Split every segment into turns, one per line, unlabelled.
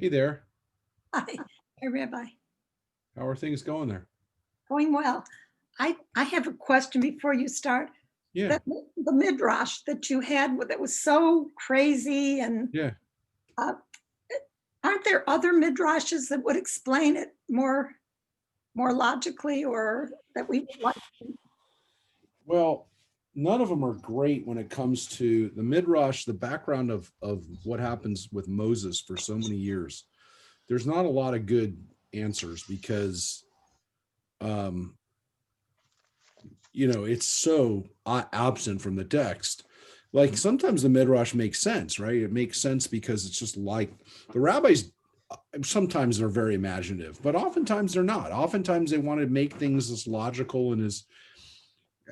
Hey there.
Hi, hi, Rabbi.
How are things going there?
Going well. I have a question before you start.
Yeah,
The midrash that you had that was so crazy, and
yeah.
uh, aren't there other midrashes that would explain it more logically, or that we would like?
Well, none of them are great when it comes to the midrash, the background of what happens with Moses for so many years. There's not a lot of good answers because um it's so absent from the text. Like sometimes the midrash makes sense, right? It makes sense because it's just like the rabbis sometimes they're very imaginative, but oftentimes they're not. Oftentimes they want to make things as logical and as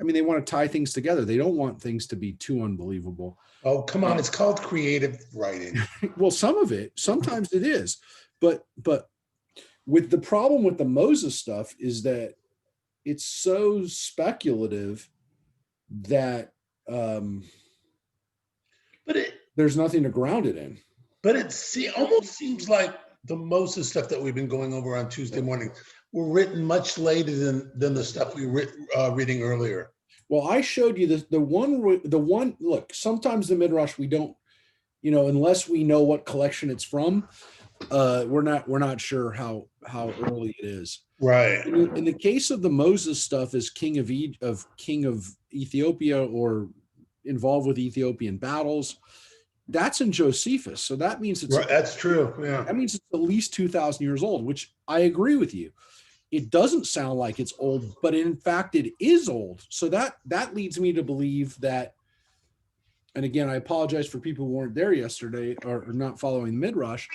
they want to tie things together. They don't want things to be too unbelievable.
Oh, come on. It's called creative writing.
Well, some of it, sometimes it is, but with the problem with the Moses stuff is that it's so speculative that
But it
there's nothing to ground it in.
almost seems like the Moses stuff that we've been going over on Tuesday morning were written much later than the stuff we were reading earlier.
Well, I showed you the one. Look, sometimes the midrash we don't, unless we know what collection it's from, we're not sure how early it is.
Right.
In the case of the Moses stuff as king of Ethiopia or involved with Ethiopian battles, that's in Josephus. So that means it's
Right. That's true. Yeah.
that means it's at least 2,000 years old, which I agree with you. It doesn't sound like it's old, but in fact it is old. So that leads me to believe that. And again, I apologize for people who weren't there yesterday or not following Midrash.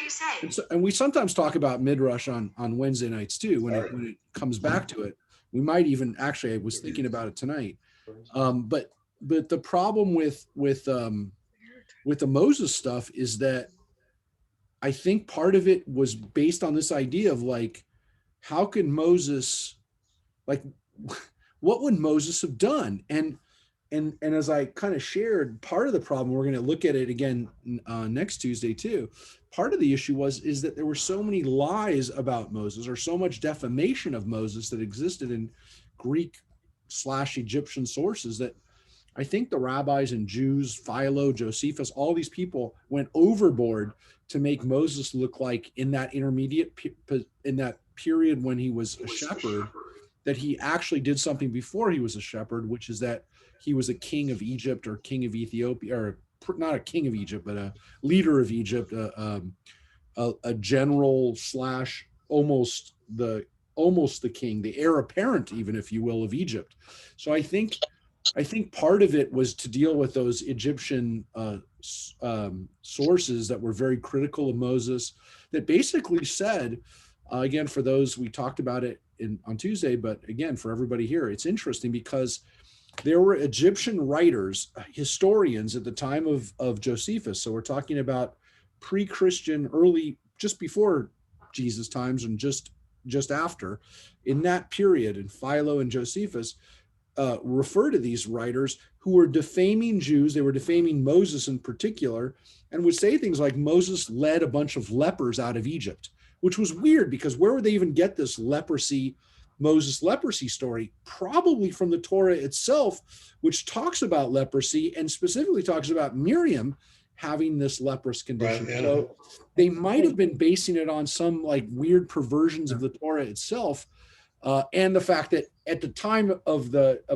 And we sometimes talk about Midrash on Wednesday nights too. When it comes back to it, we might even actually. I was thinking about it tonight. But the problem with the Moses stuff is that I think part of it was based on this idea of like, how can Moses, like, what would Moses have done? And as I kind of shared, part of the problem, we're going to look at it again next Tuesday too. Part of the issue is that there were so many lies about Moses, or so much defamation of Moses that existed in Greek/Egyptian sources, that I think the rabbis and Jews, Philo, Josephus, all these people went overboard to make Moses look like in that in that period when he was a shepherd, that he actually did something before he was a shepherd, which is that he was a king of Egypt or king of Ethiopia, or not a king of Egypt, but a leader of Egypt, a general slash almost the king, the heir apparent, even if you will, of Egypt. So I think part of it was to deal with those Egyptian sources that were very critical of Moses, that basically said, again, for those, we talked about it on Tuesday, but again, for everybody here, it's interesting because there were Egyptian writers, historians at the time of Josephus. So we're talking about pre-Christian, early, just before Jesus' times and just after, in that period, and Philo and Josephus refer to these writers who were defaming Jews. They were defaming Moses in particular, and would say things like Moses led a bunch of lepers out of Egypt, which was weird because where would they even get this Moses leprosy story? Probably from the Torah itself, which talks about leprosy and specifically talks about Miriam having this leprous condition. Right, yeah. So they might have been basing it on some like weird perversions of the Torah itself. And the fact that at the time of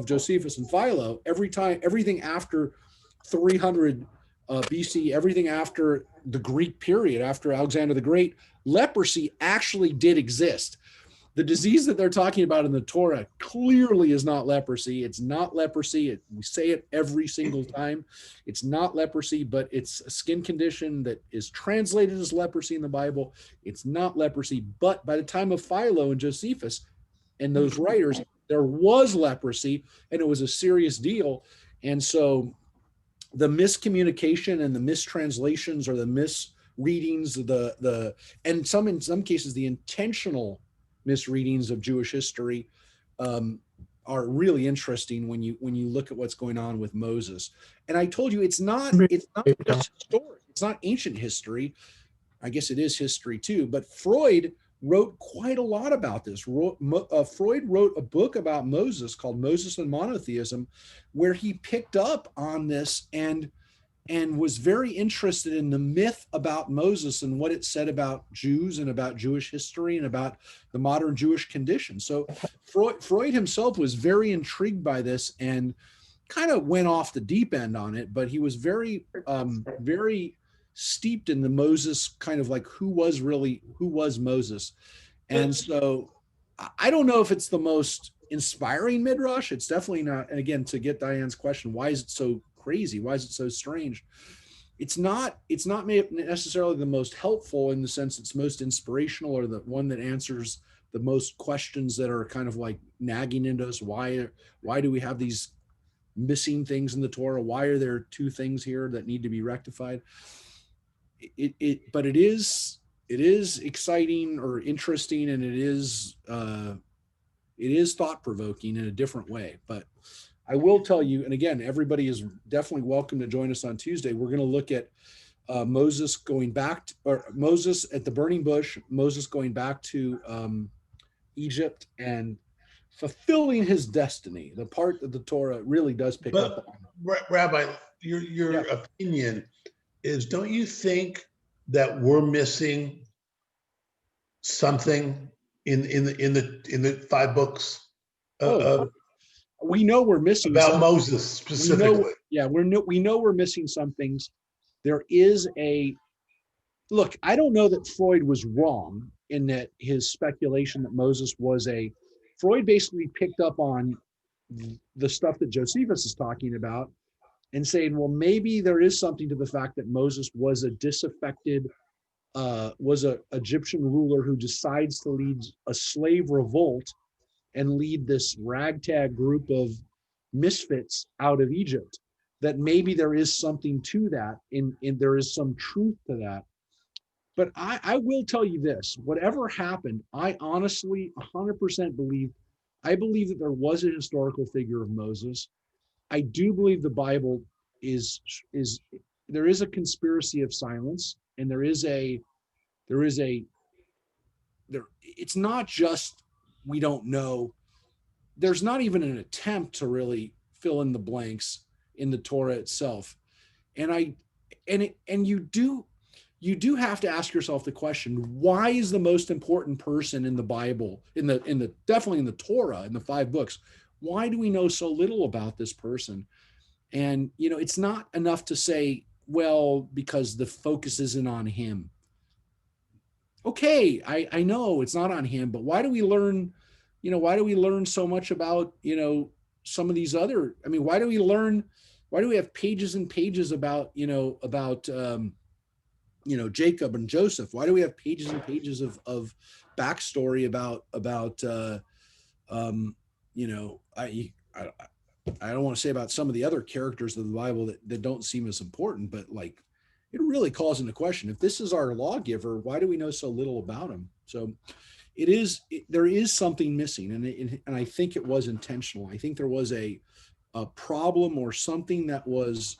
Josephus and Philo, everything after 300 BC, everything after the Greek period, after Alexander the Great, leprosy actually did exist. The disease that they're talking about in the Torah clearly is not leprosy. It's not leprosy. We say it every single time. It's not leprosy, but it's a skin condition that is translated as leprosy in the Bible. It's not leprosy. But by the time of Philo and Josephus and those writers, there was leprosy, and it was a serious deal. And so the miscommunication and the mistranslations or the misreadings, and in some cases, the intentional misreadings of Jewish history are really interesting when you look at what's going on with Moses. And I told you, it's not just historic. It's not ancient history. I guess it is history too, but Freud wrote quite a lot about this. Freud wrote a book about Moses called Moses and Monotheism, where he picked up on this and was very interested in the myth about Moses and what it said about Jews and about Jewish history and about the modern Jewish condition. So Freud himself was very intrigued by this and kind of went off the deep end on it, but he was very, very steeped in the Moses kind of like who was Moses. And so I don't know if it's the most inspiring midrash. It's definitely not. And again, to get Diane's question, why is it so crazy? Why is it so strange? It's not necessarily the most helpful in the sense it's most inspirational or the one that answers the most questions that are kind of like nagging into us. Why do we have these missing things in the Torah? Why are there two things here that need to be rectified? But it is exciting or interesting, and it is thought-provoking in a different way. But I will tell you, and again, everybody is definitely welcome to join us on Tuesday. We're going to look at Moses going back or Moses at the burning bush, Moses going back to Egypt and fulfilling his destiny, the part that the Torah really does pick up on.
Rabbi, your opinion is, don't you think that we're missing something in the 5 books?
We know we're missing
about Moses specifically.
We know we're missing some things. There is look, I don't know that Freud was wrong in that his speculation that Moses was Freud basically picked up on the stuff that Josephus is talking about and saying, well, maybe there is something to the fact that Moses was a disaffected, was an Egyptian ruler who decides to lead a slave revolt and lead this ragtag group of misfits out of Egypt, that maybe there is something to that, in there is some truth to that. But I will tell you this, whatever happened, I honestly 100% believe that there was a historical figure of Moses. I do believe the Bible there is a conspiracy of silence, and it's not just we don't know. There's not even an attempt to really fill in the blanks in the Torah itself. And you do have to ask yourself the question, why is the most important person in the Bible, definitely in the Torah, in the 5 books, why do we know so little about this person? And, it's not enough to say, well, because the focus isn't on him. Okay, I know it's not on him, but why do we learn so much about, some of these other, why do we have pages and pages about Jacob and Joseph? Why do we have pages and pages of backstory about I don't want to say about some of the other characters of the Bible that don't seem as important, but like it really calls into question, if this is our lawgiver, why do we know so little about him? So there is something missing, and I think it was intentional. I think there was a problem or something that was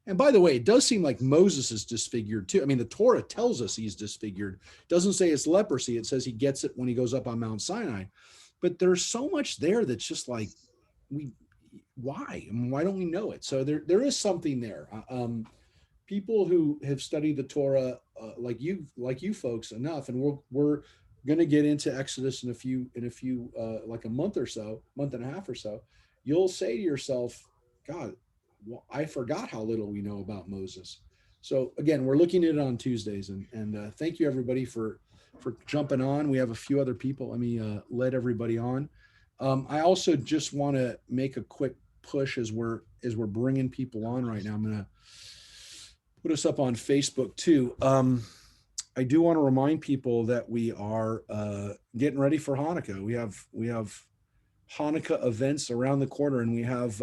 and by the way, it does seem like Moses is disfigured too. The Torah tells us he's disfigured. It doesn't say it's leprosy. It says he gets it when he goes up on Mount Sinai. But there's so much there that's just like, why? Why don't we know it? So there is something there. People who have studied the Torah, like you folks, enough, and we're going to get into Exodus in a few like a month and a half or so. You'll say to yourself, God, well, I forgot how little we know about Moses. So again, we're looking at it on Tuesdays, and thank you everybody for jumping on. We have a few other people. Let me let everybody on. I also just want to make a quick push as we're bringing people on right now. I'm going to put us up on Facebook too. I do want to remind people that we are getting ready for Hanukkah. We have Hanukkah events around the corner, and we have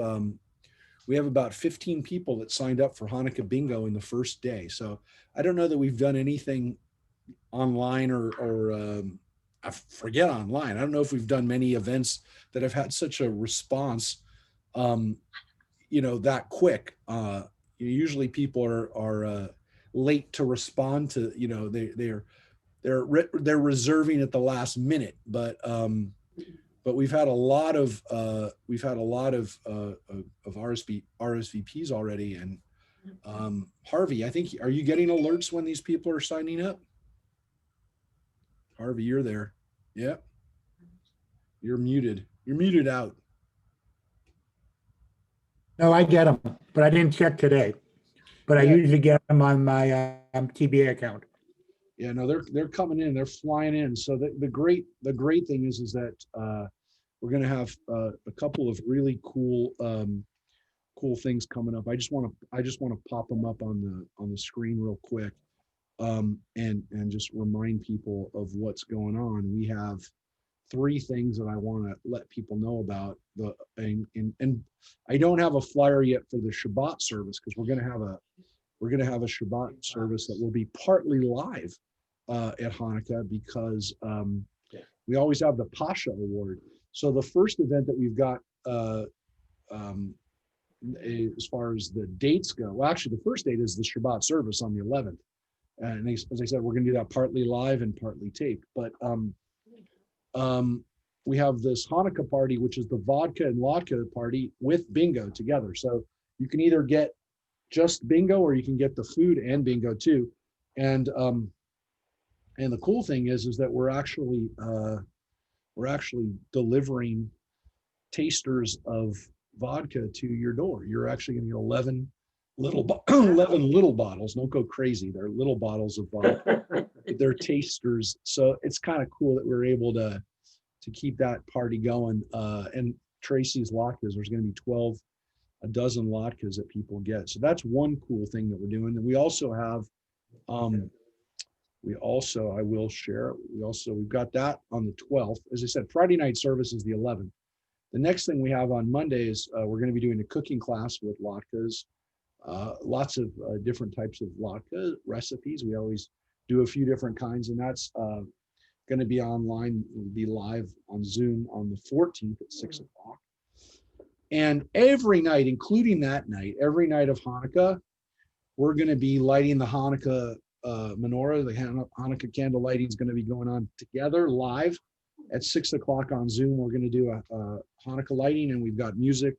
about 15 people that signed up for Hanukkah bingo in the first day. So I don't know that we've done anything online or I forget online. I don't know if we've done many events that have had such a response, that quick. Usually people are late to respond to, they're reserving at the last minute, but we've had a lot of RSVPs already. And Harvey, I think, are you getting alerts when these people are signing up? Harvey, you're there. Yeah. You're muted. You're muted out.
No, I get them, but I didn't check today. But I
Yeah.
usually get them on my TBA account.
Yeah, no, they're coming in, they're flying in. So the great thing is that we're going to have a couple of really cool things coming up. I just want to pop them up on the screen real quick, and just remind people of what's going on. We have 3 things that I want to let people know about. And I don't have a flyer yet for the Shabbat service, because we're going to have a Shabbat service that will be partly live at Hanukkah, because we always have the Pasha Award. So the first event that we've got, as far as the dates go, well, actually the first date is the Shabbat service on the 11th. And as I said, we're going to do that partly live and partly taped. But we have this Hanukkah party, which is the vodka and latke party with bingo together. So you can either get just bingo, or you can get the food and bingo too. And the cool thing is that we're actually delivering tasters of vodka to your door. You're actually going to get 11 little bottles. Don't go crazy. They're little bottles of vodka. They're tasters. So it's kind of cool that we're able to keep that party going. And Tracy's latkes, there's going to be a dozen latkes that people get. So that's one cool thing that we're doing. And we also have, I will share, we've got that on the 12th. As I said, Friday night service is the 11th. The next thing we have on Monday is we're going to be doing a cooking class with latkes, lots of different types of latke recipes. We always do a few different kinds, and that's going to be online, be live on Zoom on the 14th at 6 o'clock. And every night, including that night, every night of Hanukkah, we're going to be lighting the Hanukkah menorah. The Hanukkah candle lighting is going to be going on together live at 6 o'clock on Zoom. We're going to do a Hanukkah lighting, and we've got music.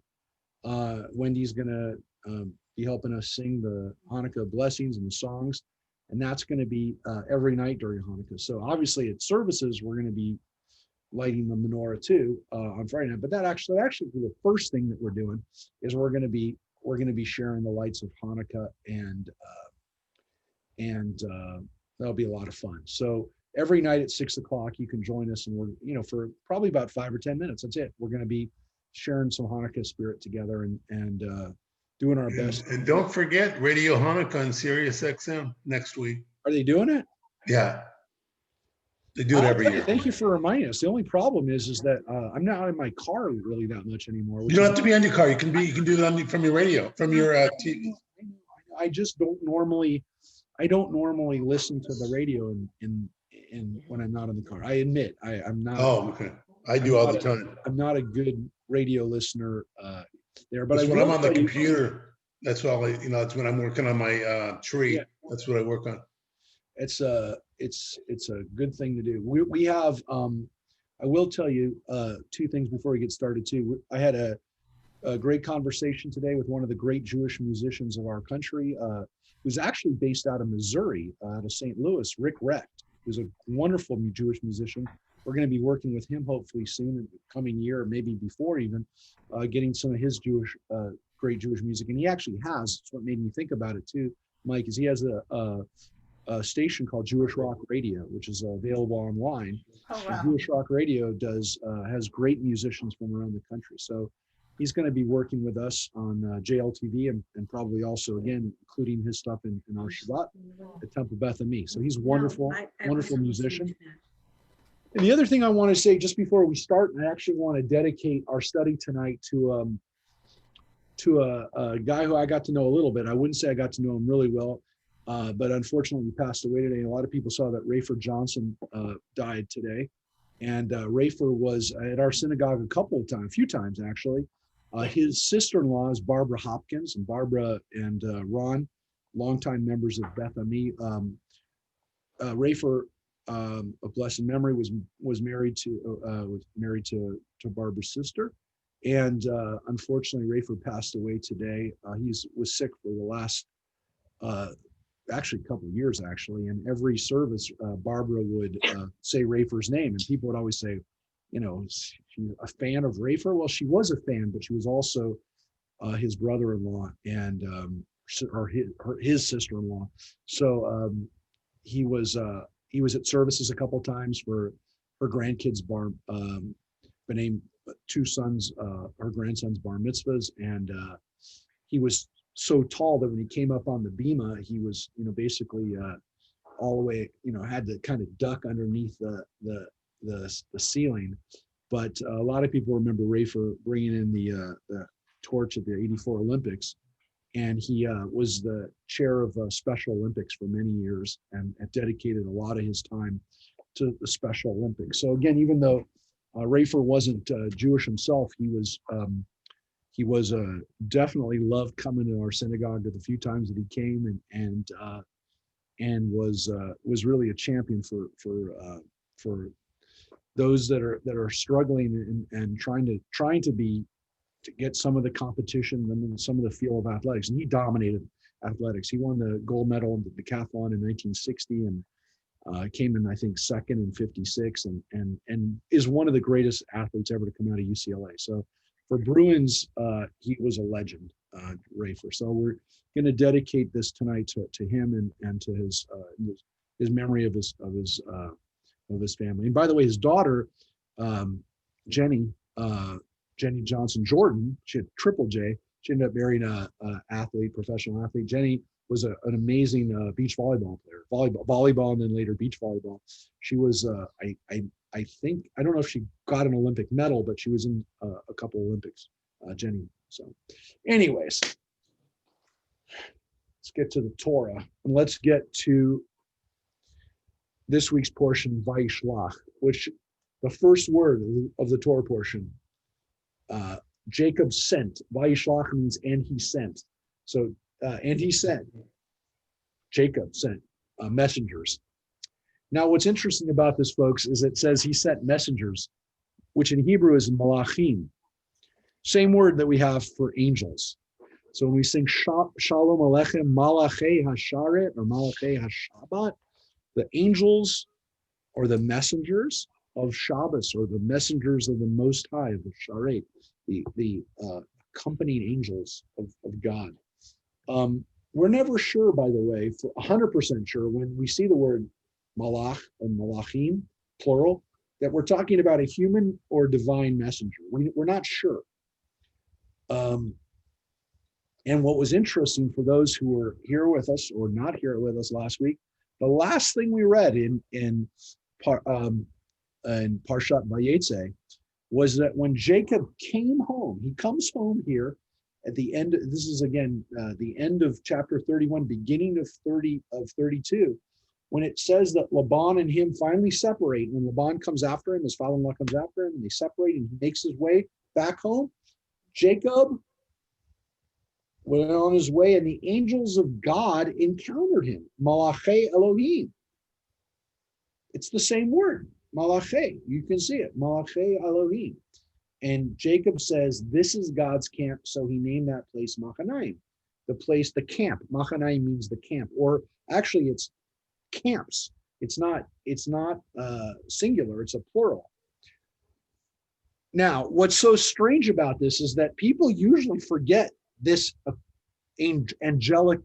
Wendy's going to be helping us sing the Hanukkah blessings and the songs, and that's going to be every night during Hanukkah. So obviously at services, we're going to be lighting the menorah too on Friday night. But that actually the first thing that we're doing is we're going to be sharing the lights of Hanukkah, and that'll be a lot of fun. So every night at 6 o'clock, you can join us, and we're, for probably about 5 or 10 minutes. That's it. We're going to be sharing some Hanukkah spirit together and doing our best.
And don't forget Radio Hanukkah on Sirius XM next week.
Are they doing it?
Yeah. They do it every year.
Thank you for reminding us. The only problem is that I'm not in my car really that much anymore.
You don't have to be on your car. You can do it from your radio, from your TV.
I just don't normally listen to the radio in when I'm not in the car. I admit I'm not.
Oh, okay. I do all the time.
I'm not a good radio listener there, but
when I'm on the computer, that's all that's when I'm working on my tree. Yeah. That's what I work on.
It's a good thing to do. We have I will tell you 2 things before we get started too. I had a great conversation today with one of the great Jewish musicians of our country, who's actually based out of Missouri, out of St. Louis, Rick Recht, who's a wonderful Jewish musician. We're going to be working with him hopefully soon in the coming year, or maybe before even, getting some of his great Jewish music. And he actually has, that's what made me think about it too, Mike, is he has a station called Jewish Rock Radio, which is available online.
Oh, wow.
Jewish Rock Radio has great musicians from around the country. So he's going to be working with us on JLTV and probably also, again, including his stuff in our Shabbat at Temple Beth and Me. So he's wonderful, wonderful musician. And the other thing I want to say just before we start, and I actually want to dedicate our study tonight to a guy who I got to know a little bit. I wouldn't say I got to know him really well, but unfortunately he passed away today. And a lot of people saw that Rafer Johnson died today. And Rafer was at our synagogue a few times actually. His sister-in-law is Barbara Hopkins, and Barbara and Ron longtime members of Beth Ami. Rafer, of blessed memory, was married to Barbara's sister, and unfortunately, Rafer passed away today. He was sick for the last actually a couple of years, actually, and every service, Barbara would say Rafer's name, and people would always say, she's a fan of Rafer. Well, she was a fan, but she was also his brother-in-law and or his sister-in-law. So he was at services a couple of times for her grandkids' named two sons, her grandsons' bar mitzvahs, and he was so tall that when he came up on the bima, he was basically all the way, had to kind of duck underneath the ceiling. But a lot of people remember Rafer bringing in the torch at the '84 Olympics, and he was the chair of Special Olympics for many years and dedicated a lot of his time to the Special Olympics. So again, even though Rafer wasn't Jewish himself, he was definitely loved coming to our synagogue the few times that he came, and was really a champion for those that are struggling and trying to get some of the competition and some of the feel of athletics. And he dominated athletics. He won the gold medal in the decathlon in 1960 and came in, I think, second in 56 and is one of the greatest athletes ever to come out of UCLA. So for Bruins, he was a legend, Rafer. So we're going to dedicate this tonight to him and to his memory of his family. And by the way, his daughter, Jenny Johnson Jordan, she had triple J. She ended up marrying a professional athlete. Jenny was an amazing beach volleyball player, volleyball, and then later beach volleyball. She was, I think, I don't know if she got an Olympic medal, but she was in a couple Olympics, Jenny. So anyways, let's get to the Torah, and let's get to this week's portion, Vayishlach, which the first word of the Torah portion, Jacob sent. Vayishlach means and he sent. So and he sent. Jacob sent messengers. Now, what's interesting about this, folks, is it says he sent messengers, which in Hebrew is malachim. Same word that we have for angels. So when we sing Shalom Aleichem Malachei Hasharet or Malachei Hashabbat, the angels or the messengers of Shabbos or the messengers of the Most High, the Sharet, the accompanying angels of God. We're never sure, by the way, for 100% sure when we see the word malach or malachim, plural, that we're talking about a human or divine messenger. We're not sure. And what was interesting for those who were here with us or not here with us last week, the last thing we read in Parshat Vayetze was that when Jacob came home, he comes home here at the end. This is again the end of chapter 31, beginning of 32, when it says that Laban and him finally separate. When Laban comes after him, his father-in-law comes after him, and they separate, and he makes his way back home. Jacob went on his way, and the angels of God encountered him. Malachei Elohim. It's the same word, Malachei. You can see it, Malachei Elohim. And Jacob says, this is God's camp, so he named that place Machanaim, the camp. Machanaim means the camp, or actually it's camps. It's not singular, it's a plural. Now, what's so strange about this is that people usually forget this angelic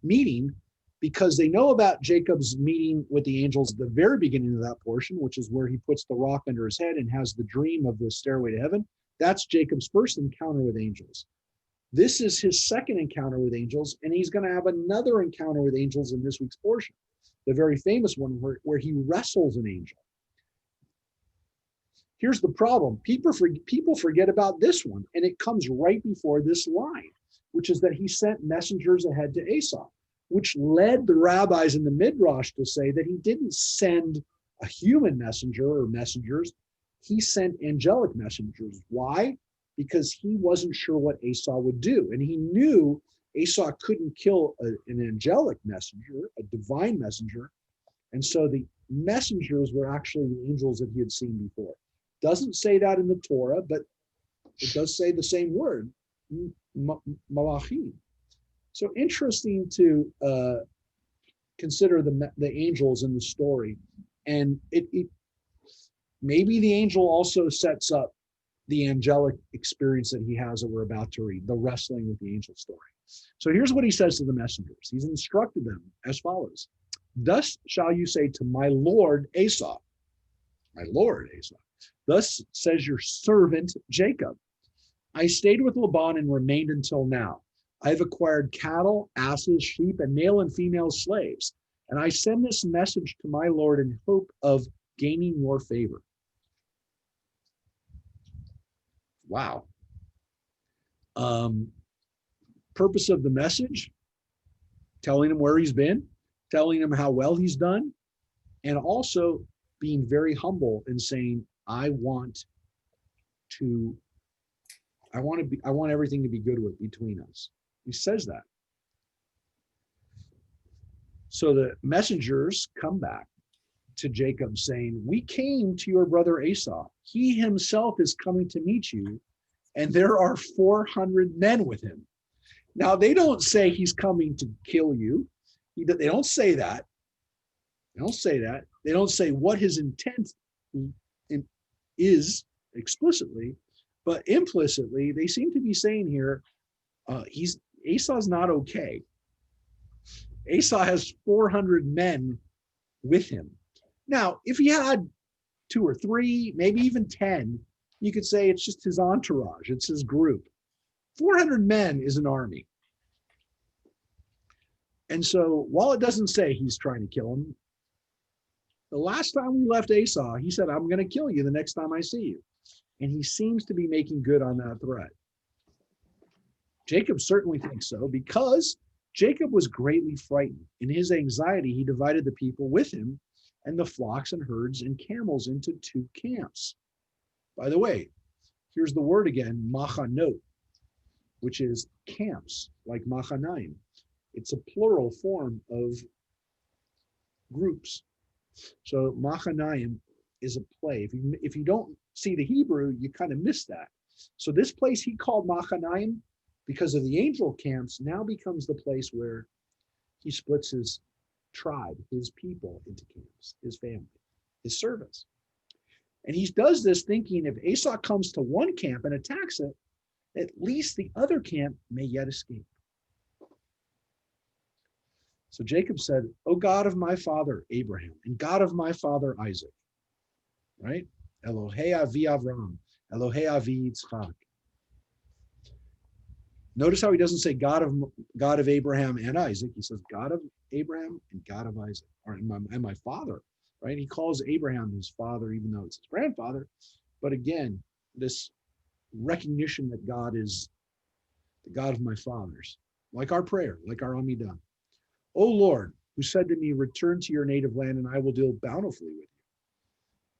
meeting because they know about Jacob's meeting with the angels at the very beginning of that portion, which is where he puts the rock under his head and has the dream of the stairway to heaven. That's Jacob's first encounter with angels. This is his second encounter with angels, and he's going to have another encounter with angels in this week's portion, the very famous one where he wrestles an angel. Here's the problem. People forget about this one, and it comes right before this line, which is that he sent messengers ahead to Esau, which led the rabbis in the Midrash to say that he didn't send a human messenger or messengers. He sent angelic messengers. Why? Because he wasn't sure what Esau would do. And he knew Esau couldn't kill an angelic messenger, a divine messenger. And so the messengers were actually the angels that he had seen before. Doesn't say that in the Torah, but it does say the same word, malachim. So interesting to consider the angels in the story. And it maybe the angel also sets up the angelic experience that he has that we're about to read, the wrestling with the angel story. So here's what he says to the messengers. He's instructed them as follows. Thus shall you say to my Lord Esau, my Lord Esau, thus says your servant Jacob, I stayed with Laban and remained until now. I've acquired cattle, asses, sheep, and male and female slaves. And I send this message to my Lord in hope of gaining your favor. Wow. Purpose of the message, telling him where he's been, telling him how well he's done, and also being very humble and saying, I want everything to be good between us. He says that. So the messengers come back to Jacob saying, we came to your brother Esau. He himself is coming to meet you, and there are 400 men with him. Now, they don't say he's coming to kill you. They don't say that. They don't say that. They don't say what his intent is explicitly, but implicitly, they seem to be saying here, Esau's not okay. Esau has 400 men with him. Now, if he had 2 or 3, maybe even 10, you could say it's just his entourage, it's his group. 400 men is an army. And so while it doesn't say he's trying to kill him, the last time we left Esau, he said, I'm going to kill you the next time I see you. And he seems to be making good on that threat. Jacob certainly thinks so, because Jacob was greatly frightened. In his anxiety, he divided the people with him and the flocks and herds and camels into 2 camps. By the way, here's the word again, machanot, which is camps, like machanaim. It's a plural form of groups. So machanaim is a play. If you don't see the Hebrew, you kind of miss that. So this place he called machanaim, because of the angel camps, now becomes the place where he splits his tribe, his people into camps, his family, his servants. And he does this thinking if Esau comes to one camp and attacks it, at least the other camp may yet escape. So Jacob said, O God of my father Abraham, and God of my father Isaac, right? Elohei avi Avram, Elohei avi Yitzchak. Notice how he doesn't say God of Abraham and Isaac. He says God of Abraham and God of Isaac, and my father, right? He calls Abraham his father, even though it's his grandfather. But again, this recognition that God is the God of my fathers, like our prayer, like our Amidah. O Lord, who said to me, return to your native land, and I will deal bountifully with you.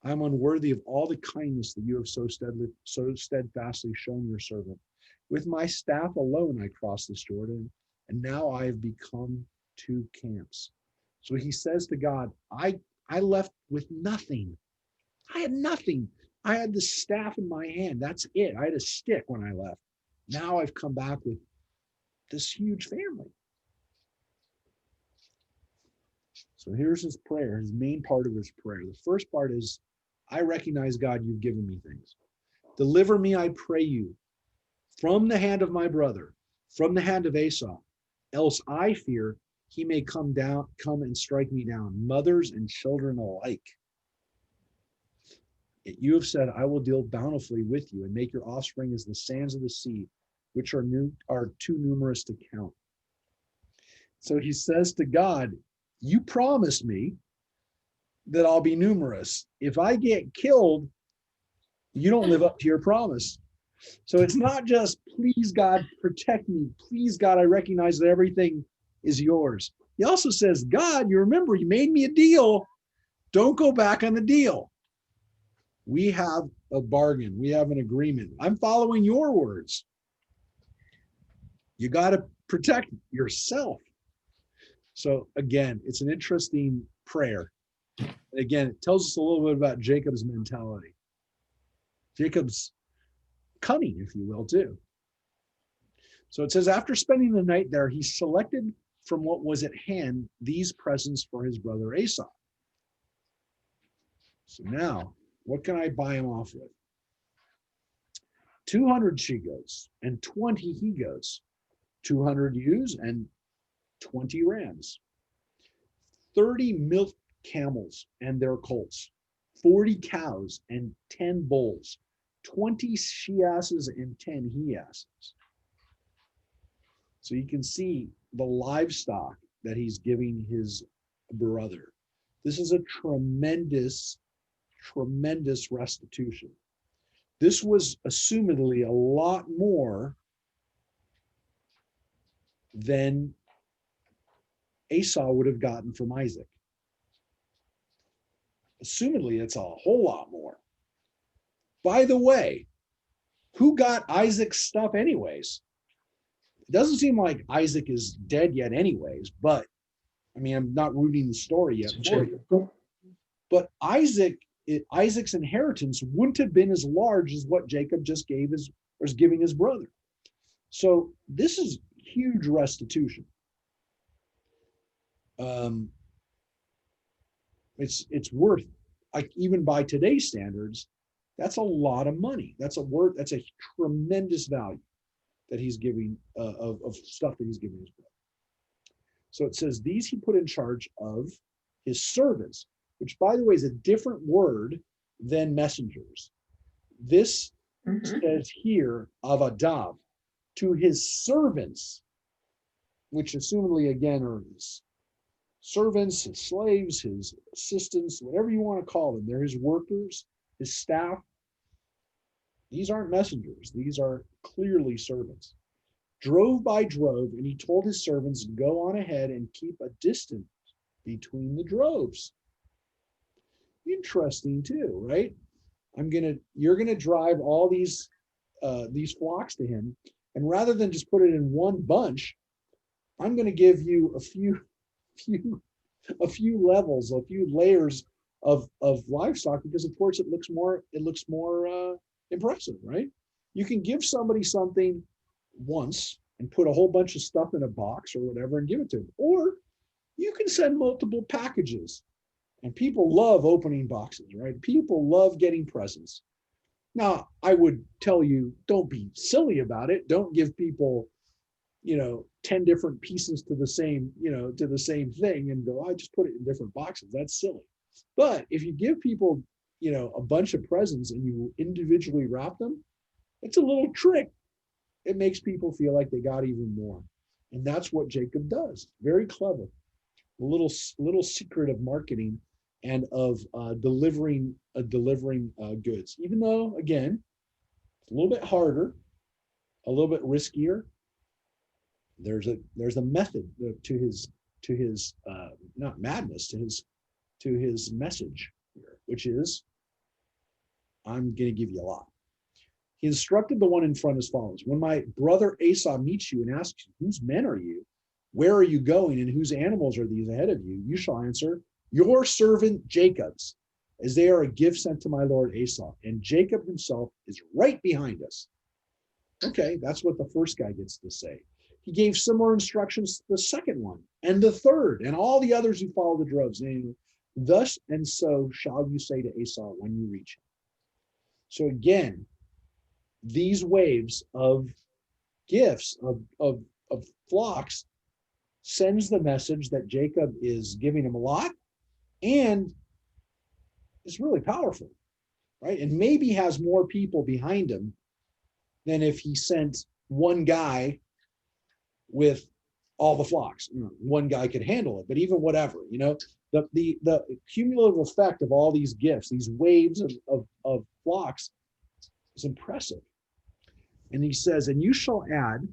I am unworthy of all the kindness that you have so steadfastly shown your servant. With my staff alone I crossed this Jordan, and now I have become 2 camps. So he says to God, I left with nothing. I had nothing. I had the staff in my hand. That's it. I had a stick when I left. Now I've come back with this huge family. So here's his prayer, his main part of his prayer. The first part is, I recognize, God, you've given me things. Deliver me, I pray you, from the hand of my brother, from the hand of Esau, else I fear he may come and strike me down, mothers and children alike. Yet you have said, I will deal bountifully with you and make your offspring as the sands of the sea, which are too numerous to count. So he says to God, you promised me that I'll be numerous. If I get killed, you don't live up to your promise. So it's not just, please God, protect me. Please God, I recognize that everything is yours. He also says, God, you remember you made me a deal. Don't go back on the deal. We have a bargain. We have an agreement. I'm following your words. You got to protect yourself. So again, it's an interesting prayer. Again, it tells us a little bit about Jacob's mentality. Jacob's cunning, if you will, too. So it says, after spending the night there, he selected from what was at hand these presents for his brother Esau. So now, what can I buy him off with? 200 she-goats and 20 he-goats, 200 ewes and 20 rams, 30 milk camels and their colts, 40 cows and 10 bulls, 20 she-asses and 10 he-asses. So you can see the livestock that he's giving his brother. This is a tremendous, tremendous restitution. This was assumedly a lot more than Esau would have gotten from Isaac. Assumedly, it's a whole lot more. By the way, who got Isaac's stuff anyways? It doesn't seem like Isaac is dead yet anyways, but I mean, I'm not rooting the story yet for you. But Isaac's inheritance wouldn't have been as large as what Jacob just gave his, or is giving his brother. So this is huge restitution. It's worth, like, even by today's standards, that's a lot of money. That's a tremendous value that he's giving of stuff that he's giving his brother. So it says, these he put in charge of his servants, which, by the way, is a different word than messengers. This says here, avadav, to his servants, which assumedly, again, are his servants, his slaves, his assistants, whatever you want to call them. They're his workers, his staff. These aren't messengers. These are clearly servants. Drove by drove, and he told his servants, go on ahead and keep a distance between the droves. Interesting too, right? You're gonna drive all these flocks to him, and rather than just put it in one bunch, I'm gonna give you a few levels, a few layers of livestock, because of course it looks more impressive, right? You can give somebody something once and put a whole bunch of stuff in a box or whatever and give it to them, or you can send multiple packages. And people love opening boxes, right? People love getting presents. Now, I would tell you, don't be silly about it. Don't give people, 10 different pieces to the same thing and go, I just put it in different boxes. That's silly. But if you give people, a bunch of presents and you individually wrap them, it's a little trick. It makes people feel like they got even more. And that's what Jacob does. Very clever. A little secret of marketing and of delivering goods. Even though, again, it's a little bit harder, a little bit riskier. There's a method to his not madness, to his message here, which is, I'm going to give you a lot. He instructed the one in front as follows: when my brother Esau meets you and asks you, whose men are you? Where are you going? And whose animals are these ahead of you? You shall answer, your servant Jacob's, as they are a gift sent to my lord Esau. And Jacob himself is right behind us. Okay, that's what the first guy gets to say. He gave similar instructions to the second one and the third and all the others who follow the droves. And thus and so shall you say to Esau when you reach him. So again, these waves of gifts, of flocks, sends the message that Jacob is giving him a lot and it's really powerful, right? And maybe has more people behind him than if he sent one guy with all the flocks. One guy could handle it, but even whatever, the cumulative effect of all these gifts, these waves of flocks, is impressive. And he says, and you shall add,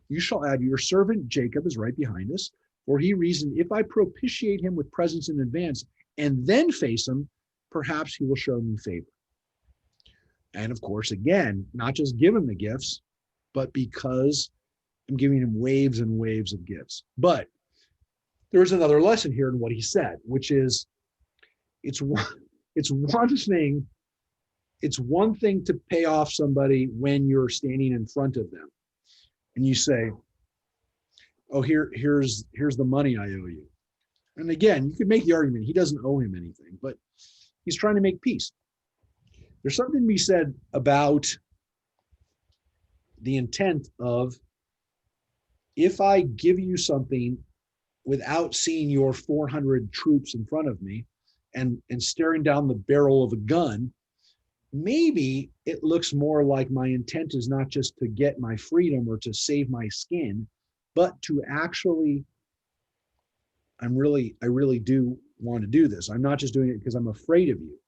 your servant Jacob is right behind us, for he reasoned, if I propitiate him with presents in advance and then face him, perhaps he will show me favor. And of course, again, not just give him the gifts, but because I'm giving him waves and waves of gifts. But there's another lesson here in what he said, which is it's one thing. It's one thing to pay off somebody when you're standing in front of them and you say, oh, here's the money I owe you. And again, you could make the argument he doesn't owe him anything, but he's trying to make peace. There's something to be said about the intent of, if I give you something without seeing your 400 troops in front of me and staring down the barrel of a gun, maybe it looks more like my intent is not just to get my freedom or to save my skin, but to actually, I really do want to do this. I'm not just doing it because I'm afraid of you.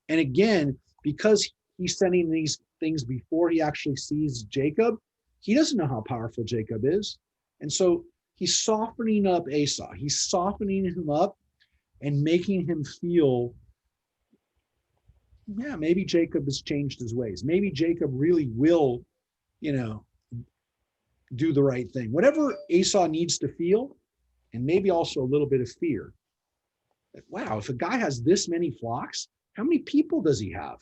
And again, because he's sending these things before he actually sees Jacob, he doesn't know how powerful Jacob is. And so he's softening up Esau. He's softening him up and making him feel, yeah, maybe Jacob has changed his ways. Maybe Jacob really will, do the right thing. Whatever Esau needs to feel, and maybe also a little bit of fear. Wow, if a guy has this many flocks, how many people does he have?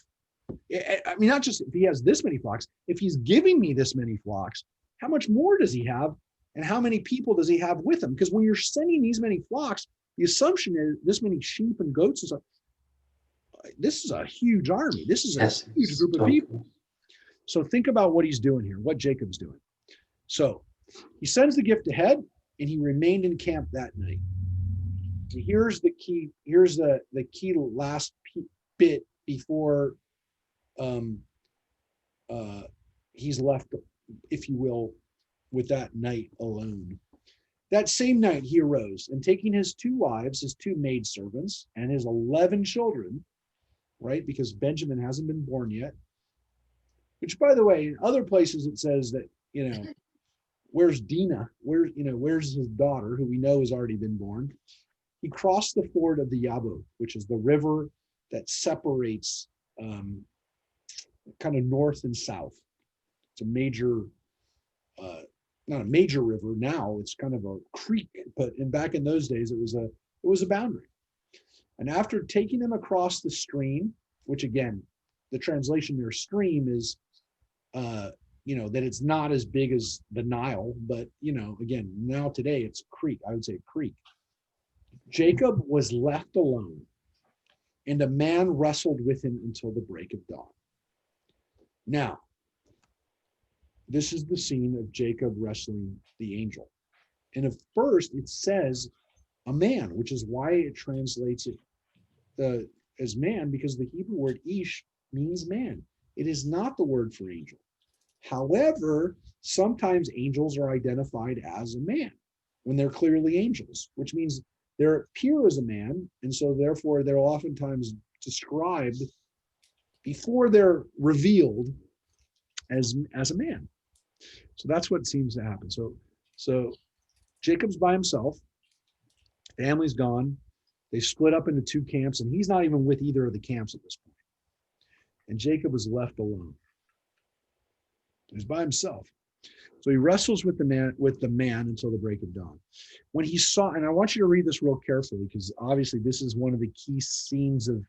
I mean, not just if he has this many flocks, if he's giving me this many flocks, how much more does he have? And how many people does he have with him? Because when you're sending these many flocks, the assumption is this many sheep and goats and stuff. This is a huge army. This is a huge group of people. So think about what he's doing here, what Jacob's doing. So he sends the gift ahead, and he remained in camp that night. And here's the key. Here's the key last bit before he's left, if you will, with that night alone. That same night he arose, and taking his 2 wives, his 2 maidservants, and his 11 children, right? Because Benjamin hasn't been born yet. Which, by the way, in other places it says that, where's Dinah? Where's his daughter, who we know has already been born? He crossed the ford of the Yabok, which is the river that separates kind of north and south. It's a major, not a major river now. It's kind of a creek, but back in those days, it was a boundary. And after taking them across the stream, which again, the translation there, stream is, that it's not as big as the Nile, but again, now today it's creek. I would say creek. Jacob was left alone, and a man wrestled with him until the break of dawn. Now, this is the scene of Jacob wrestling the angel. And at first it says a man, which is why it translates it as man, because the Hebrew word ish means man. It is not the word for angel. However, sometimes angels are identified as a man when they're clearly angels, which means they appear as a man, and so therefore they're oftentimes described before they're revealed as a man. So that's what seems to happen. So Jacob's by himself, family's gone, they split up into 2 camps, and he's not even with either of the camps at this point. And Jacob was left alone. He's by himself. So he wrestles with the man until the break of dawn. When he saw, and I want you to read this real carefully, because obviously this is one of the key scenes of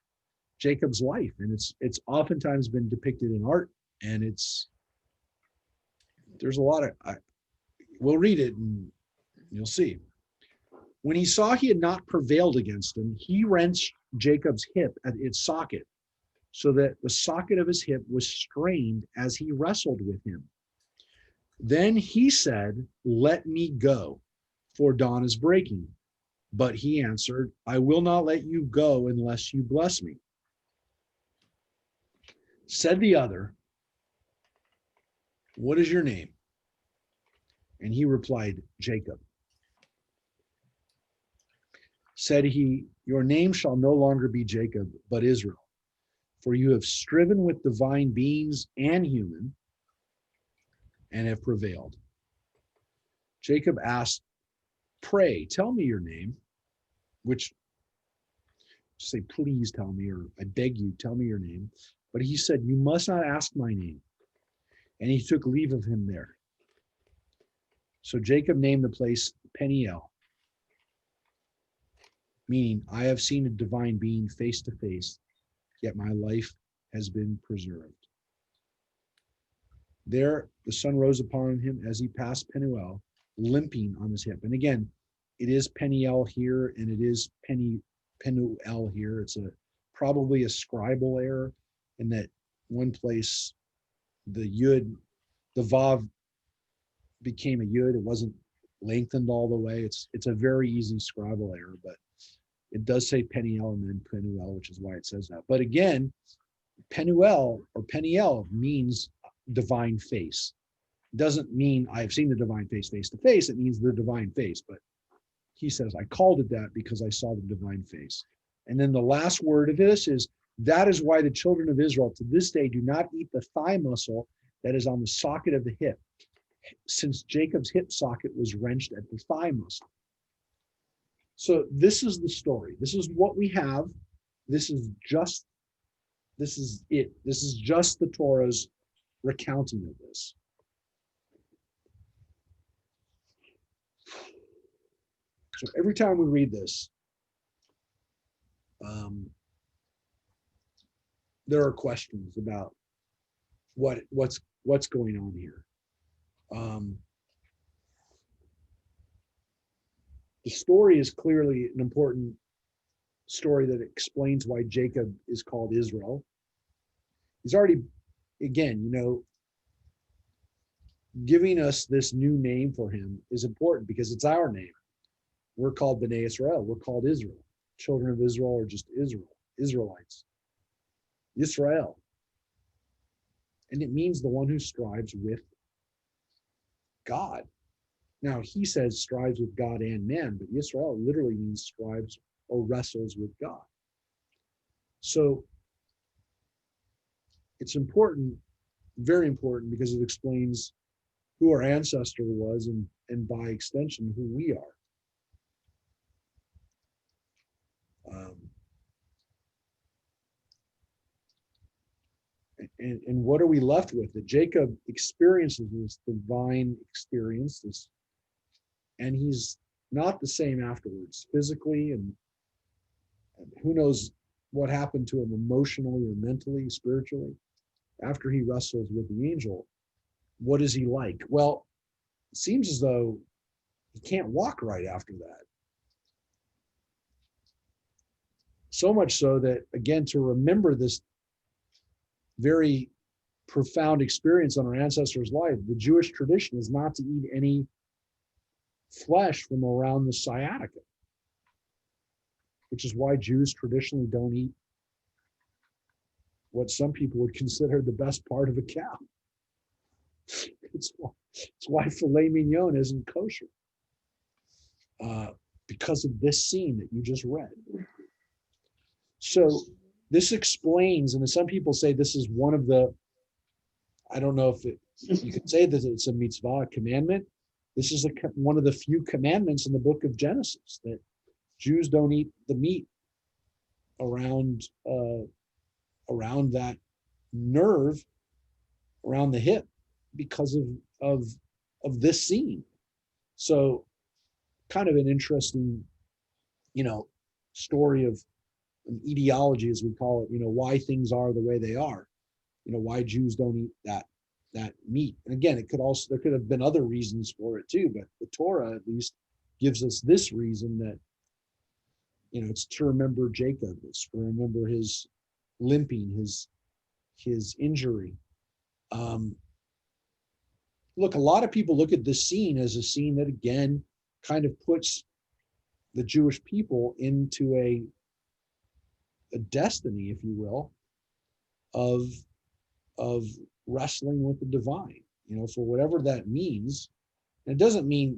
Jacob's life, and it's oftentimes been depicted in art, and there's a lot of, we'll read it and you'll see. When he saw he had not prevailed against him, he wrenched Jacob's hip at its socket, so that the socket of his hip was strained as he wrestled with him. Then he said, "Let me go, for dawn is breaking." But he answered, "I will not let you go unless you bless me." Said the other, "What is your name?" And he replied, "Jacob." Said he, "Your name shall no longer be Jacob, but Israel, for you have striven with divine beings and human, and have prevailed." Jacob asked, "Pray, tell me your name," which say, "Please tell me," or "I beg you, tell me your name." But he said, "You must not ask my name." And he took leave of him there. So Jacob named the place Peniel, meaning I have seen a divine being face to face, yet my life has been preserved. There, the sun rose upon him as he passed Penuel, limping on his hip. And again, it is Peniel here, and it is Penuel here. It's probably a scribal error in that one place the yud, the vav became a yud. It wasn't lengthened all the way. It's a very easy scribal error, but it does say Peniel and then Penuel, which is why it says that. But again, Penuel or Peniel means divine face. It doesn't mean I've seen the divine face face to face. It means the divine face. But he says, I called it that because I saw the divine face. And then the last word of this is, that is why the children of Israel to this day do not eat the thigh muscle that is on the socket of the hip, since Jacob's hip socket was wrenched at the thigh muscle. So this is the story. This is what we have. This is it. This is just the Torah's recounting of this. So every time we read this, there are questions about what's going on here. The story is clearly an important story that explains why Jacob is called Israel. He's already, again, giving us this new name for him is important because it's our name. We're called Bnei Israel. We're called Israel. Children of Israel are just Israel, Israelites. Yisrael. And it means the one who strives with God. Now, he says strives with God and man, but Yisrael literally means strives or wrestles with God. So it's important, very important, because it explains who our ancestor was and by extension, who we are. And what are we left with? That Jacob experiences this divine experience, and he's not the same afterwards, physically, and who knows what happened to him emotionally or mentally, spiritually, after he wrestles with the angel. What is he like? Well, it seems as though he can't walk right after that. So much so that, again, to remember this very profound experience on our ancestors' life, the Jewish tradition is not to eat any flesh from around the sciatica, which is why Jews traditionally don't eat what some people would consider the best part of a cow. It's why filet mignon isn't kosher, because of this scene that you just read. So this explains, and some people say this is one of the, I don't know if you could say that it's a mitzvah, a commandment. This is one of the few commandments in the book of Genesis, that Jews don't eat the meat around that nerve, around the hip, because of this scene. So kind of an interesting, story of an etiology, as we call it, why things are the way they are, why Jews don't eat that meat. And again, there could have been other reasons for it too, but the Torah at least gives us this reason, that it's to remember Jacob, it's to remember his limping, his injury. Look, a lot of people look at this scene as a scene that, again, kind of puts the Jewish people into a destiny, if you will, of wrestling with the divine, for whatever that means. And it doesn't mean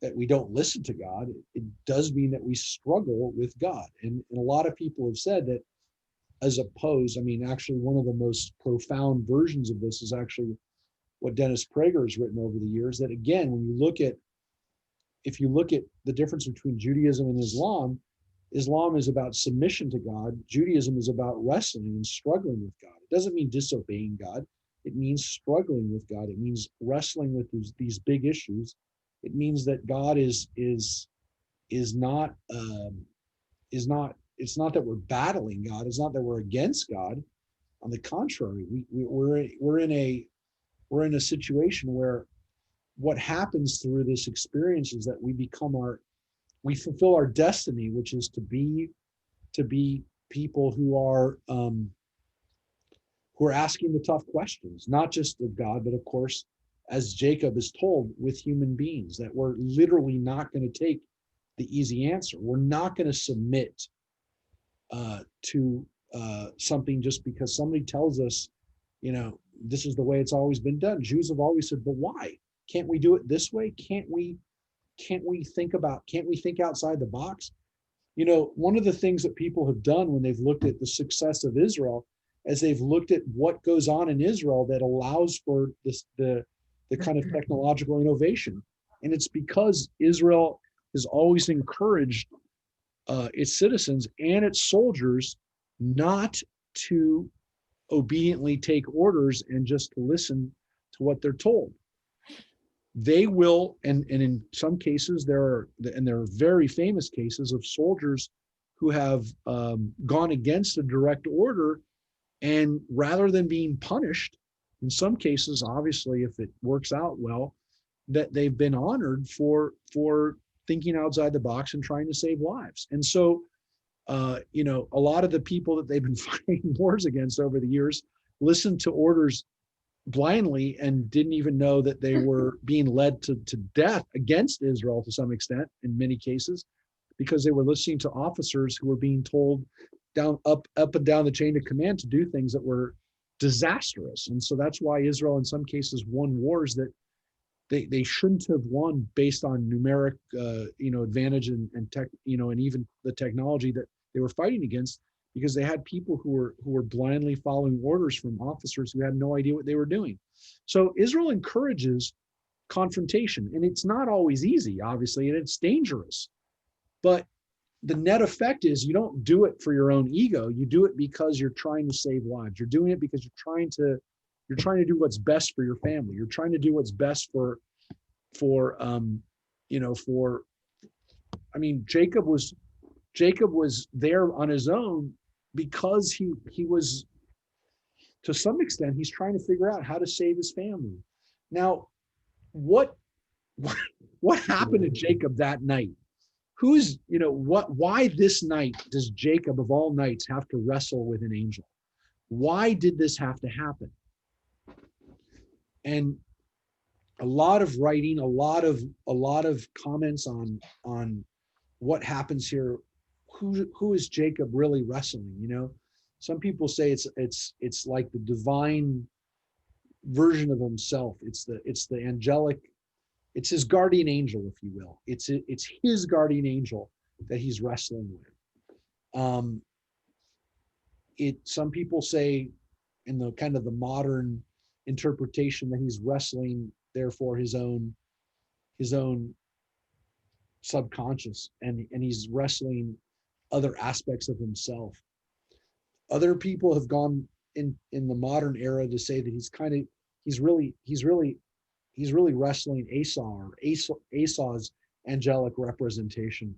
that we don't listen to God. It does mean that we struggle with God. And a lot of people have said that, as opposed, actually one of the most profound versions of this is actually what Dennis Prager has written over the years, that again, if you look at the difference between Judaism and Islam, Islam is about submission to God. Judaism is about wrestling and struggling with God. It doesn't mean disobeying God. It means struggling with God. It means wrestling with these big issues. It means that God is not it's not that we're battling God. It's not that we're against God. On the contrary, we're in a situation where what happens through this experience is that we fulfill our destiny, which is to be people who are asking the tough questions, not just of God, but of course, as Jacob is told, with human beings, that we're literally not going to take the easy answer. We're not going to submit to something just because somebody tells us, this is the way it's always been done. Jews have always said, but why? Can't we do it this way? Can't we think outside the box? One of the things that people have done when they've looked at the success of Israel, as they've looked at what goes on in Israel that allows for the kind of technological innovation. And it's because Israel has always encouraged its citizens and its soldiers not to obediently take orders and just to listen to what they're told. They will, and in some cases there are very famous cases of soldiers who have gone against a direct order, and rather than being punished, in some cases, obviously, if it works out well, that they've been honored for thinking outside the box and trying to save lives. And so, a lot of the people that they've been fighting wars against over the years listened to orders blindly and didn't even know that they were being led to death against Israel to some extent, in many cases, because they were listening to officers who were being told up and down the chain of command to do things that were disastrous. And so that's why Israel in some cases won wars that they shouldn't have won based on numeric advantage and tech, and even the technology that they were fighting against, because they had people who were blindly following orders from officers who had no idea what they were doing. So Israel encourages confrontation, and it's not always easy, obviously, and it's dangerous. But the net effect is you don't do it for your own ego. You do it because you're trying to save lives. You're doing it because you're trying to do what's best for your family. You're trying to do what's best for Jacob was there on his own because he was, to some extent, he's trying to figure out how to save his family. Now, what happened to Jacob that night? Why this night does Jacob of all nights have to wrestle with an angel? Why did this have to happen? And a lot of writing, a lot of comments on what happens here. Who is Jacob really wrestling? Some people say it's like the divine version of himself. It's the angelic. It's his guardian angel, if you will. It's his guardian angel that he's wrestling with. Some people say, in the kind of the modern interpretation, that he's wrestling, therefore, his own subconscious, and he's wrestling other aspects of himself. Other people have gone in the modern era to say that he's really wrestling Esau's angelic representation.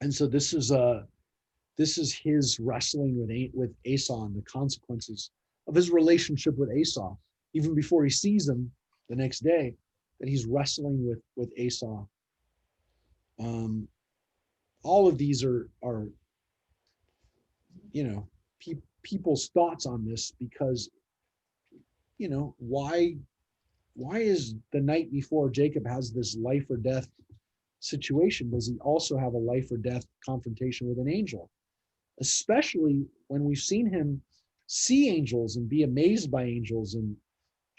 And so this is his wrestling with Esau and the consequences of his relationship with Esau, even before he sees him the next day, that he's wrestling with Esau. All of these are people's thoughts on this, because why is the night before Jacob has this life or death situation, does he also have a life or death confrontation with an angel? Especially when we've seen him see angels and be amazed by angels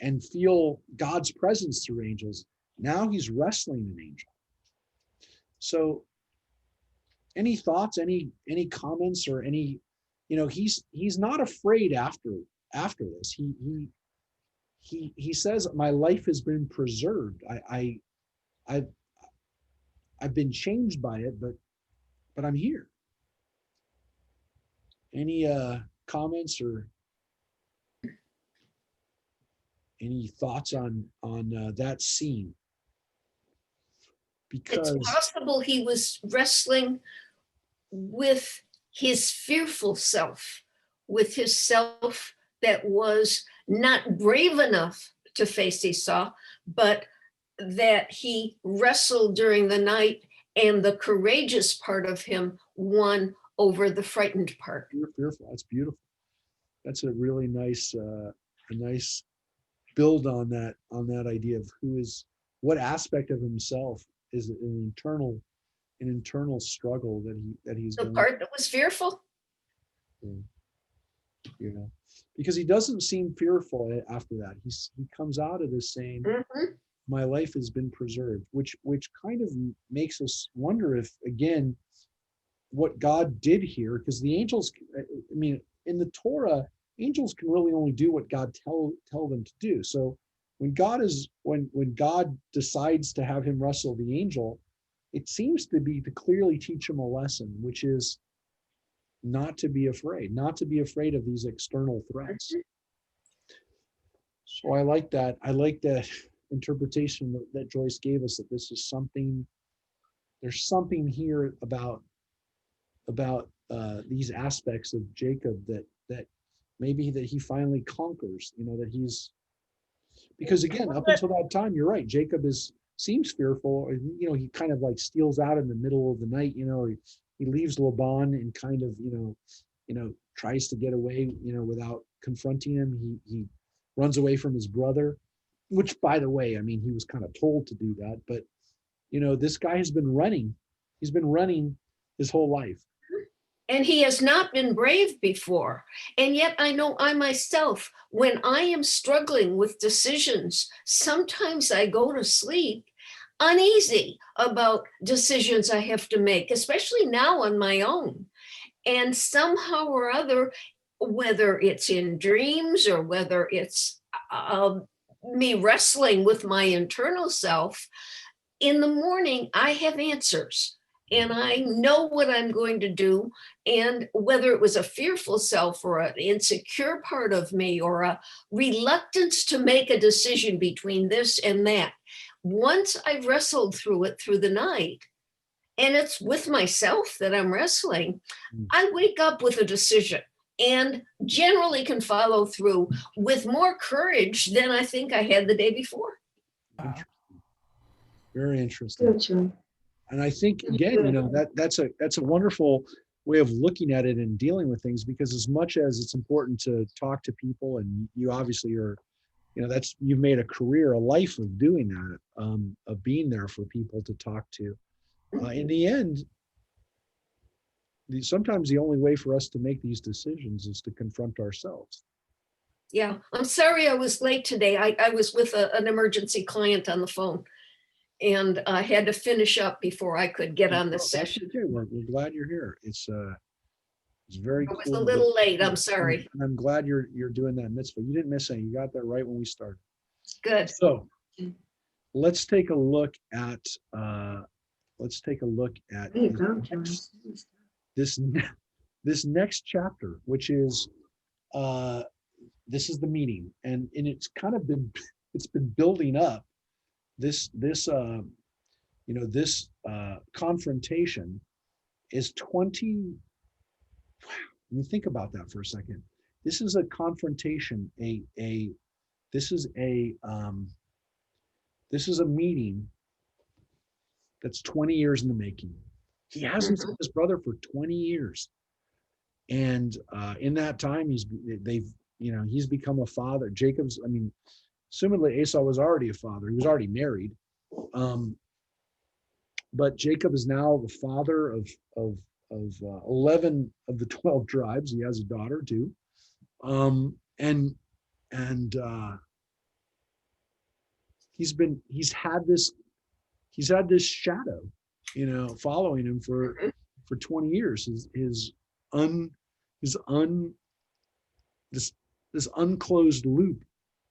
and feel God's presence through angels. Now he's wrestling an angel. So any thoughts, any comments, or any, he's not afraid after this. He says, my life has been preserved. I've been changed by it, but I'm here. Any comments or? Any thoughts on that scene?
It's
Because
possible he was wrestling with his fearful self, with his self that was not brave enough to face Esau, but that he wrestled during the night, and the courageous part of him won over the frightened part.
you're fearful. That's beautiful. That's a really nice, a nice build on that idea of what aspect of himself is an internal struggle that he's
The
going
part that was fearful.
through, you know, because he doesn't seem fearful after that. He comes out of this saying,
Mhm.
my life has been preserved, which kind of makes us wonder if, again, what God did here, because the angels, I mean, in the Torah, angels can really only do what God tell them to do. So when God decides to have him wrestle the angel, it seems to be to clearly teach him a lesson, which is not to be afraid of these external threats. So I like that. I like that interpretation that Joyce gave us, that this is something, there's something here about these aspects of Jacob that maybe that he finally conquers, that he's, because again, up until that time, you're right, Jacob seems fearful, he kind of like steals out in the middle of the night, he leaves Laban and kind of, tries to get away, without confronting him. He runs away from his brother, which, by the way, I mean, he was kind of told to do that, but this guy has been running. He's been running his whole life.
And he has not been brave before. And yet I know I myself, when I am struggling with decisions, sometimes I go to sleep uneasy about decisions I have to make, especially now on my own. And somehow or other, whether it's in dreams or whether it's me wrestling with my internal self, in the morning, I have answers and I know what I'm going to do. And whether it was a fearful self or an insecure part of me or a reluctance to make a decision between this and that, once I've wrestled through it through the night, and it's with myself that I'm wrestling, I wake up with a decision and generally can follow through with more courage than I think I had the day before.
Very interesting. And I think, again, that's a wonderful way of looking at it and dealing with things, because as much as it's important to talk to people, and you obviously are, you've made a career, a life of doing that, of being there for people to talk to. In the end, sometimes the only way for us to make these decisions is to confront ourselves.
Yeah, I'm sorry I was late today. I was with an emergency client on the phone, and I had to finish up before I could get on this session.
Okay, we're glad you're here. It's very
I was
cool.
a little late. I'm sorry.
I'm glad you're doing that mitzvah. You didn't miss anything. You got there right when we started.
Good.
So let's take a look at this next chapter, which is this is the meeting, and it's kind of been building up. This confrontation is 20. Let me think about that for a second. This is a confrontation. This is a meeting that's 20 years in the making. He hasn't seen his brother for 20 years, and in that time, he's become a father. Assumedly Esau was already a father. He was already married, but Jacob is now the father of 11 of the 12 tribes. He has a daughter too, and he's had this shadow, following him for 20 years. This unclosed loop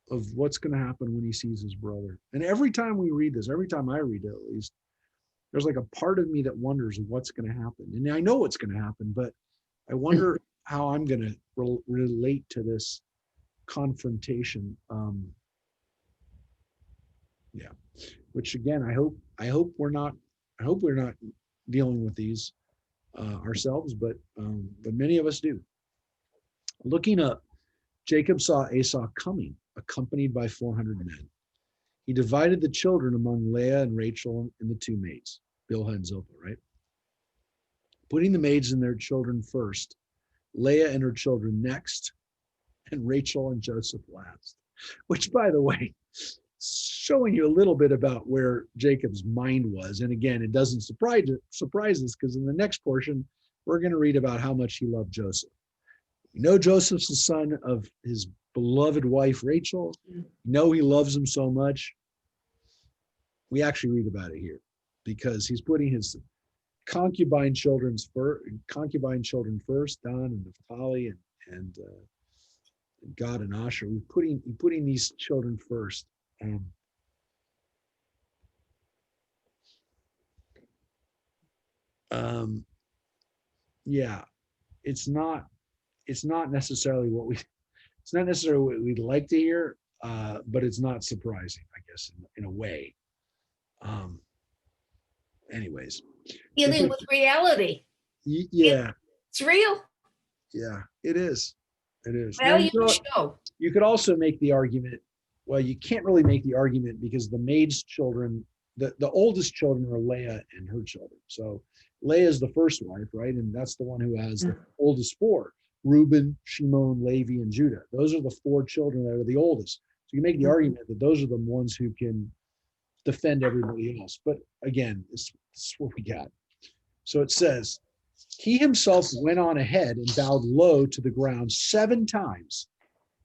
of what's going to happen when he sees his brother. And every time we read this, every time I read it, at least, there's like a part of me that wonders what's going to happen. And I know what's going to happen, but I wonder how I'm going to relate to this confrontation. Which again, I hope we're not dealing with these ourselves, but many of us do. Looking up, Jacob saw Esau coming, accompanied by 400 men. He divided the children among Leah and Rachel and the two maids, Bilhah and Zilpah, right? Putting the maids and their children first, Leah and her children next, and Rachel and Joseph last. Which, by the way, showing you a little bit about where Jacob's mind was. And again, it doesn't surprise us, because in the next portion, we're going to read about how much he loved Joseph. You know, Joseph's the son of his beloved wife, Rachel. You know, he loves him so much. We actually read about it here because he's putting his concubine children first, Dan and Naphtali and Gad and Asher. We're putting these children first. Yeah, it's not necessarily what we'd like to hear, but it's not surprising, I guess, in a way. Anyways,
Dealing with reality.
Yeah,
It's real.
yeah, it is. Now,
Value show.
you could also make the argument. Well, you can't really make the argument because the maid's children, the oldest children are Leah and her children. So Leah is the first wife, right? And that's the one who has the oldest four: Reuben, Shimon, Levi, and Judah. Those are the four children that are the oldest. So you make the argument that those are the ones who can defend everybody else. But again, it's what we got. So it says, he himself went on ahead and bowed low to the ground 7 times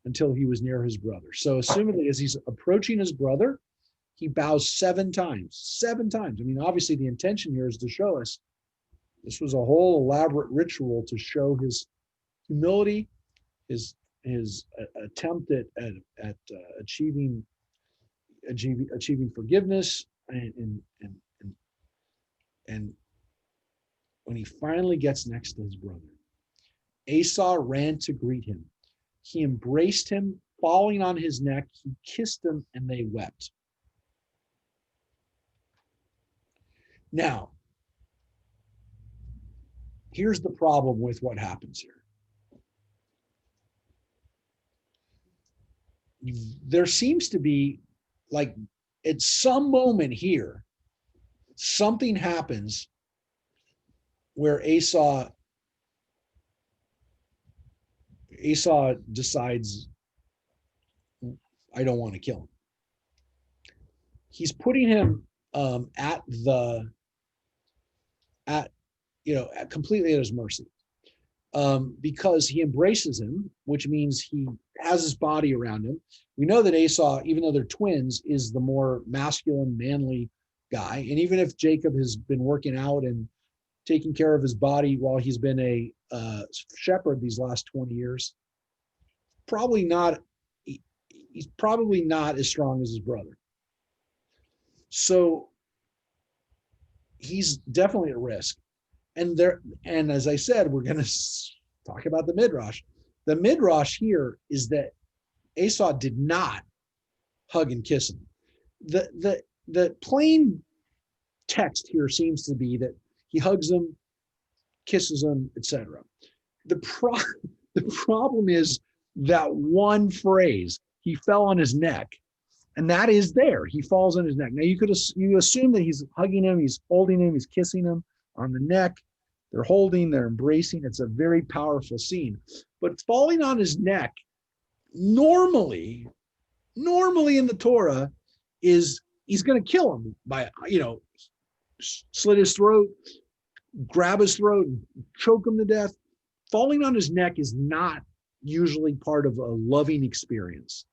until he was near his brother. So assumedly, as he's approaching his brother, he bows 7 times. 7 times. I mean, obviously the intention here is to show us this was a whole elaborate ritual to show his humility, his attempt at achieving forgiveness, and when he finally gets next to his brother, Esau ran to greet him. He embraced him, falling on his neck. He kissed him, and they wept. Now, here's the problem with what happens here. There seems to be, like, at some moment here, something happens where Esau decides, I don't want to kill him. He's putting him completely at his mercy, because he embraces him, which means he has his body around him. We know that Esau, even though they're twins, is the more masculine, manly guy. And even if Jacob has been working out and taking care of his body while he's been a shepherd these last 20 years, he's probably not as strong as his brother. So he's definitely at risk. And as I said, we're going to talk about the Midrash. The Midrash here is that Esau did not hug and kiss him. The plain text here seems to be that he hugs him, kisses him, etc. The problem is that one phrase, he fell on his neck, and that is there. He falls on his neck. Now you assume that he's hugging him, he's holding him, he's kissing him on the neck. They're holding, they're embracing. It's a very powerful scene. But falling on his neck, normally in the Torah, is he's going to kill him by, slit his throat, grab his throat, and choke him to death. Falling on his neck is not usually part of a loving experience.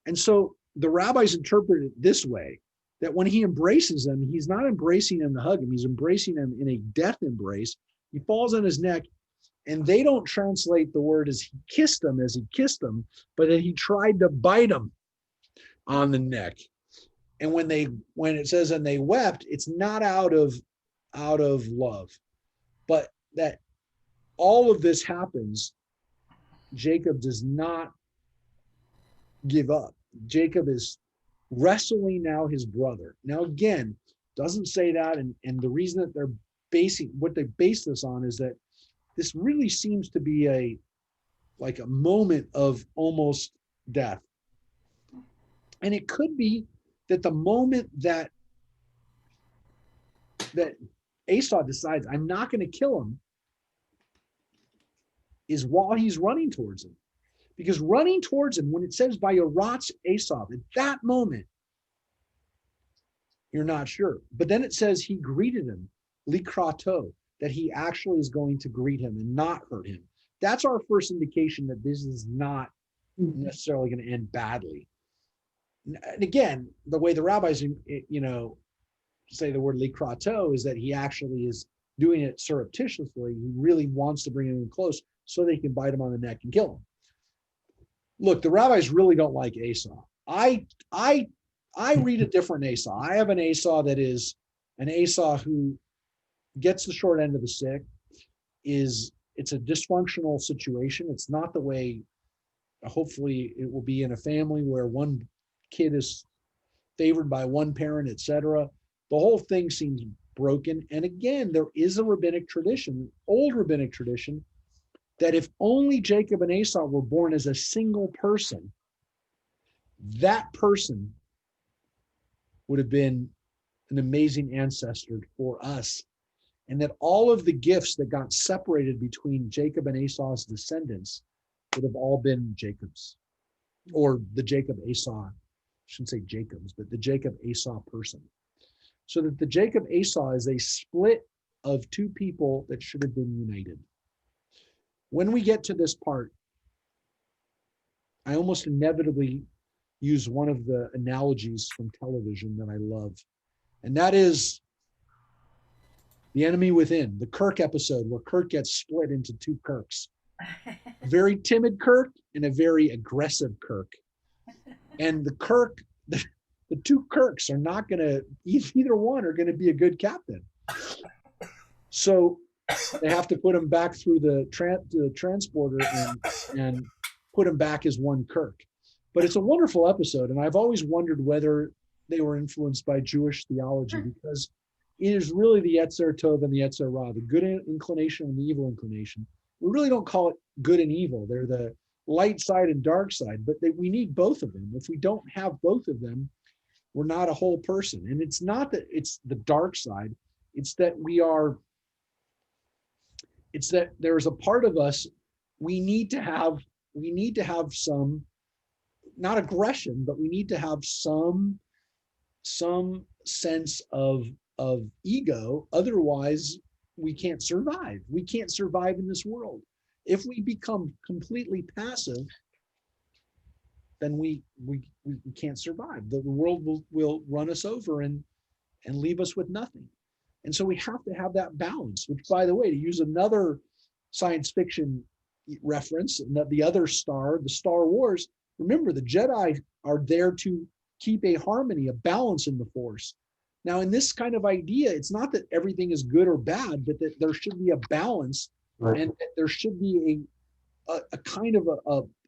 And so the rabbis interpret it this way, that when he embraces him, he's not embracing him to hug him, he's embracing him in a death embrace. He falls on his neck, and they don't translate the word as he kissed him, but that he tried to bite him on the neck. And when it says, and they wept, it's not out of love, but that all of this happens. Jacob does not give up. Jacob is wrestling now his brother. Now, again, doesn't say that. And the reason that they're what they base this on is that this really seems to be like a moment of almost death. And it could be that the moment that Esau decides, I'm not going to kill him, is while he's running towards him. Because running towards him, when it says Vayoratz Esau, at that moment, you're not sure. But then it says he greeted him, likrato, that he actually is going to greet him and not hurt him. That's our first indication that this is not necessarily going to end badly. And again, the way the rabbis, say the word likrato is that he actually is doing it surreptitiously. He really wants to bring him in close so they can bite him on the neck and kill him. Look, the rabbis really don't like Esau. I read a different Esau. I have an Esau that is an Esau who gets the short end of the stick. It's a dysfunctional situation. It's not the way, hopefully, it will be in a family where one kid is favored by one parent, etc. The whole thing seems broken. And again, there is a rabbinic tradition, old rabbinic tradition, that if only Jacob and Esau were born as a single person, that person would have been an amazing ancestor for us. And that all of the gifts that got separated between Jacob and Esau's descendants would have all been Jacob's, or the Jacob Esau, I shouldn't say Jacob's, but the Jacob Esau person. So that the Jacob Esau is a split of two people that should have been united. When we get to this part, I almost inevitably use one of the analogies from television that I love, and that is The Enemy Within, the Kirk episode where Kirk gets split into two Kirks, a very timid Kirk and a very aggressive Kirk. And the two Kirks are not going to, either one are going to be a good captain. So they have to put him back through the transporter and put him back as one Kirk. But it's a wonderful episode, and I've always wondered whether they were influenced by Jewish theology, because it is really the Yetzer Tov and the Yetzer Ra, the good inclination and the evil inclination. We really don't call it good and evil. They're the light side and dark side, but we need both of them. If we don't have both of them, we're not a whole person. And it's not that it's the dark side, it's that there's a part of us we need to have some, not aggression, but we need to have some sense of ego. Otherwise, we can't survive. We can't survive in this world. If we become completely passive, then we can't survive. The world will run us over and leave us with nothing. And so we have to have that balance, which, by the way, to use another science fiction reference, and that the other star, the Star Wars, remember, the Jedi are there to keep a harmony, a balance in the Force. Now, in this kind of idea, it's not that everything is good or bad, but that there should be a balance, right, and that there should be a kind of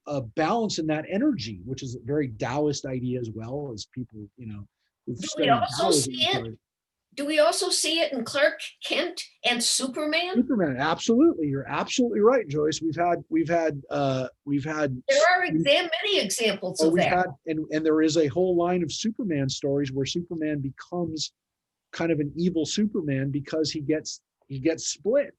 a balance in that energy, which is a very Taoist idea as well, as people, who've studied Taoism.
Do we also see it in Clark Kent and Superman?
Superman, absolutely. You're absolutely right, Joyce. We've had. There
are many examples of that.
And there is a whole line of Superman stories where Superman becomes kind of an evil Superman because he gets split.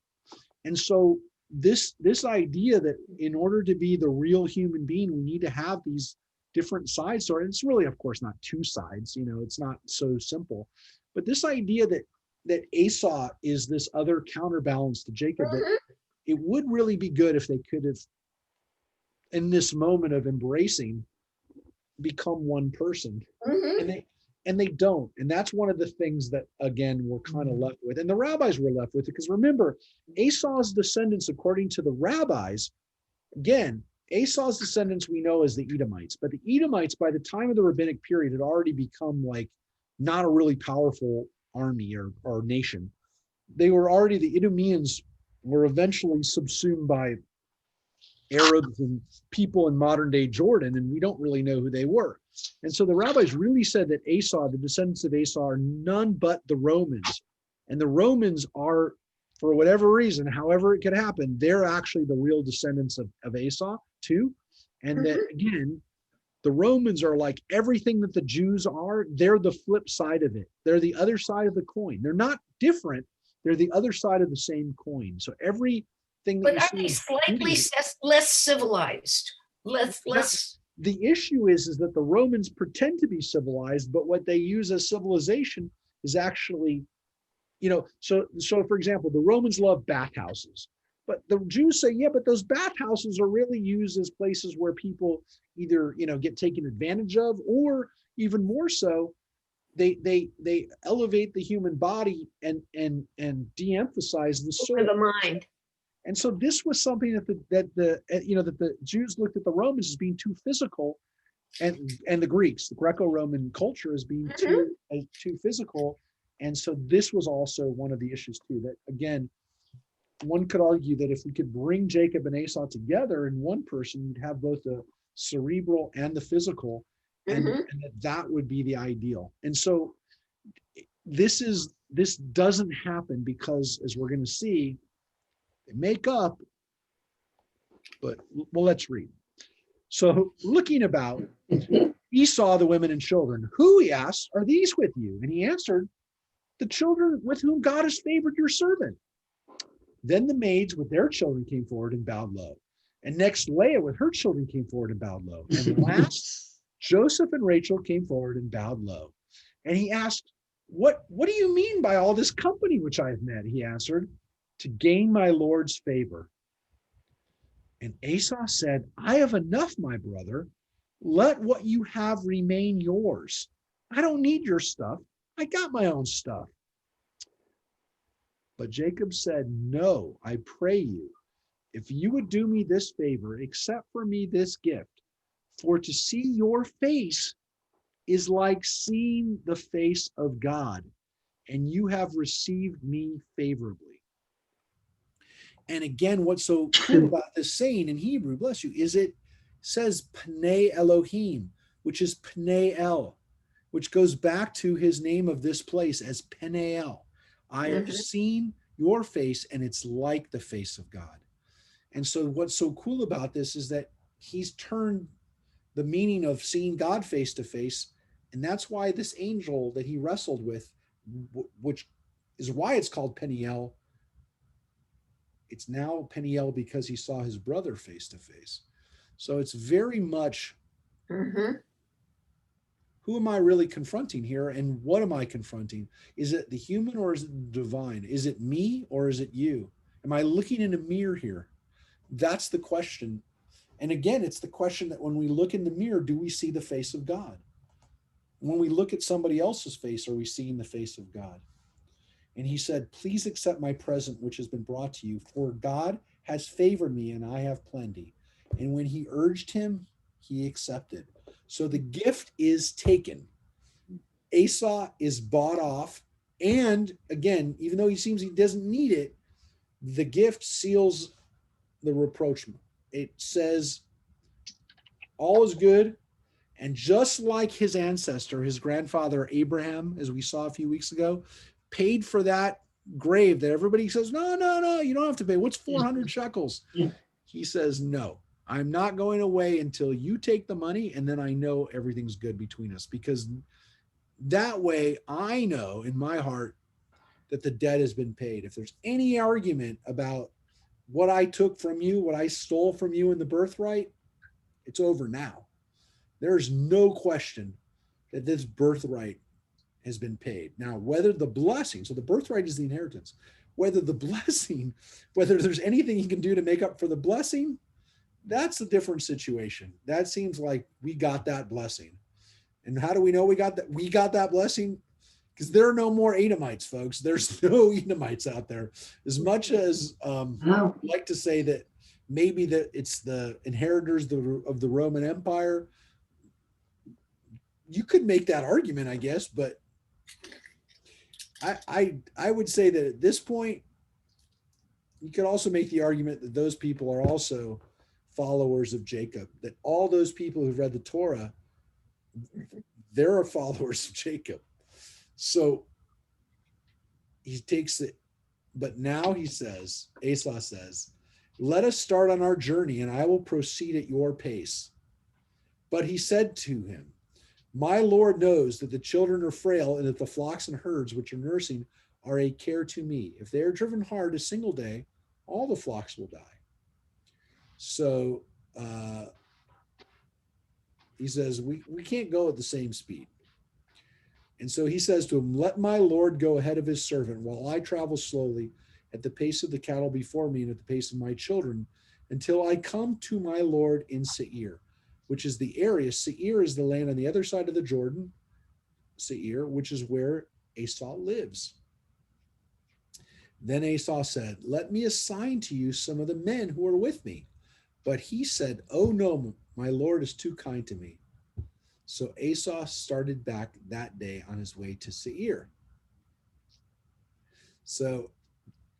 And so this idea that in order to be the real human being, we need to have these different sides. So it's really, of course, not two sides. It's not so simple. But this idea that Esau is this other counterbalance to Jacob, that it would really be good if they could have, in this moment of embracing, become one person. And they don't. And that's one of the things that, again, we're kind of left with. And the rabbis were left with it, because remember, Esau's descendants, according to the rabbis, again, Esau's descendants we know as the Edomites. But the Edomites, by the time of the rabbinic period, had already become like not a really powerful army or nation. They were already, the Idumeans were eventually subsumed by Arabs and people in modern day Jordan, and we don't really know who they were. And so the rabbis really said that Esau, the descendants of Esau, are none but the Romans. And the Romans are, for whatever reason, however it could happen, they're actually the real descendants of Esau too. And that, again, the Romans are like everything that the Jews are. They're the flip side of it. They're the other side of the coin. They're not different. They're the other side of the same coin. So everything that
But
you
are
see
they
in
slightly
Judaism,
less civilized? Less.
the issue is that the Romans pretend to be civilized, but what they use as civilization is actually, so for example, the Romans love bathhouses, but the Jews say, yeah, but those bathhouses are really used as places where people either, get taken advantage of, or even more so, they elevate the human body and de-emphasize the soul.
For the mind.
And so this was something that the Jews looked at the Romans as being too physical, and the Greeks, the Greco-Roman culture, as being too physical. And so this was also one of the issues too, that again, one could argue that if we could bring Jacob and Esau together in one person, you'd have both the cerebral and the physical, and that would be the ideal. And so this doesn't happen because, as we're going to see, they make up, but well, let's read. So looking about, he saw the women and children. Who, he asked, are these with you? And he answered, the children with whom God has favored your servant. Then the maids with their children came forward and bowed low. And next Leah with her children came forward and bowed low. And last, Joseph and Rachel came forward and bowed low. And he asked, what do you mean by all this company which I have met? He answered, to gain my Lord's favor. And Esau said, I have enough, my brother. Let what you have remain yours. I don't need your stuff. I got my own stuff. But Jacob said, no, I pray you, if you would do me this favor, accept for me this gift. For to see your face is like seeing the face of God, and you have received me favorably. And again, what's so cool about this saying in Hebrew, bless you, is it says Pnei Elohim, which is Pnei El, which goes back to his name of this place as Peniel. I have seen your face, and it's like the face of God. And so what's so cool about this is that he's turned the meaning of seeing God face to face. And that's why this angel that he wrestled with, which is why it's called Peniel, it's now Peniel because he saw his brother face to face. So it's very much, who am I really confronting here? And what am I confronting? Is it the human or is it the divine? Is it me or is it you? Am I looking in a mirror here? That's the question. And again, it's the question that when we look in the mirror, do we see the face of God? When we look at somebody else's face, are we seeing the face of God? And he said, please accept my present, which has been brought to you, for God has favored me and I have plenty. And when he urged him, he accepted. So the gift is taken. Esau is bought off. And again, even though he seems he doesn't need it, the gift seals the rapprochement. It says, all is good. And just like his ancestor, his grandfather, Abraham, as we saw a few weeks ago, paid for that grave that everybody says, no, you don't have to pay. What's 400 shekels? He says, no, I'm not going away until you take the money, and then I know everything's good between us, because that way I know in my heart that the debt has been paid. If there's any argument about what I took from you, what I stole from you in the birthright, it's over now. There's no question that this birthright has been paid. Now, whether the blessing, so the birthright is the inheritance, whether the blessing, whether there's anything he can do to make up for the blessing, that's a different situation. That seems like we got that blessing. And how do we know we got that? We got that blessing because there are no more Edomites, folks. There's no Edomites out there. As much as I like to say that maybe that it's the inheritors of the Roman Empire, you could make that argument, I guess, but I would say that at this point, you could also make the argument that those people are also followers of Jacob, that all those people who've read the Torah, they're followers of Jacob. So he takes it, but now he says, Esau says, let us start on our journey and I will proceed at your pace. But he said to him, my Lord knows that the children are frail and that the flocks and herds which are nursing are a care to me. If they are driven hard a single day, all the flocks will die. So he says, we can't go at the same speed. And so he says to him, let my Lord go ahead of his servant while I travel slowly at the pace of the cattle before me and at the pace of my children until I come to my Lord in Seir, which is the area. Seir is the land on the other side of the Jordan, Seir, which is where Esau lives. Then Esau said, let me assign to you some of the men who are with me. But he said, oh no, my Lord is too kind to me. So Esau started back that day on his way to Seir. So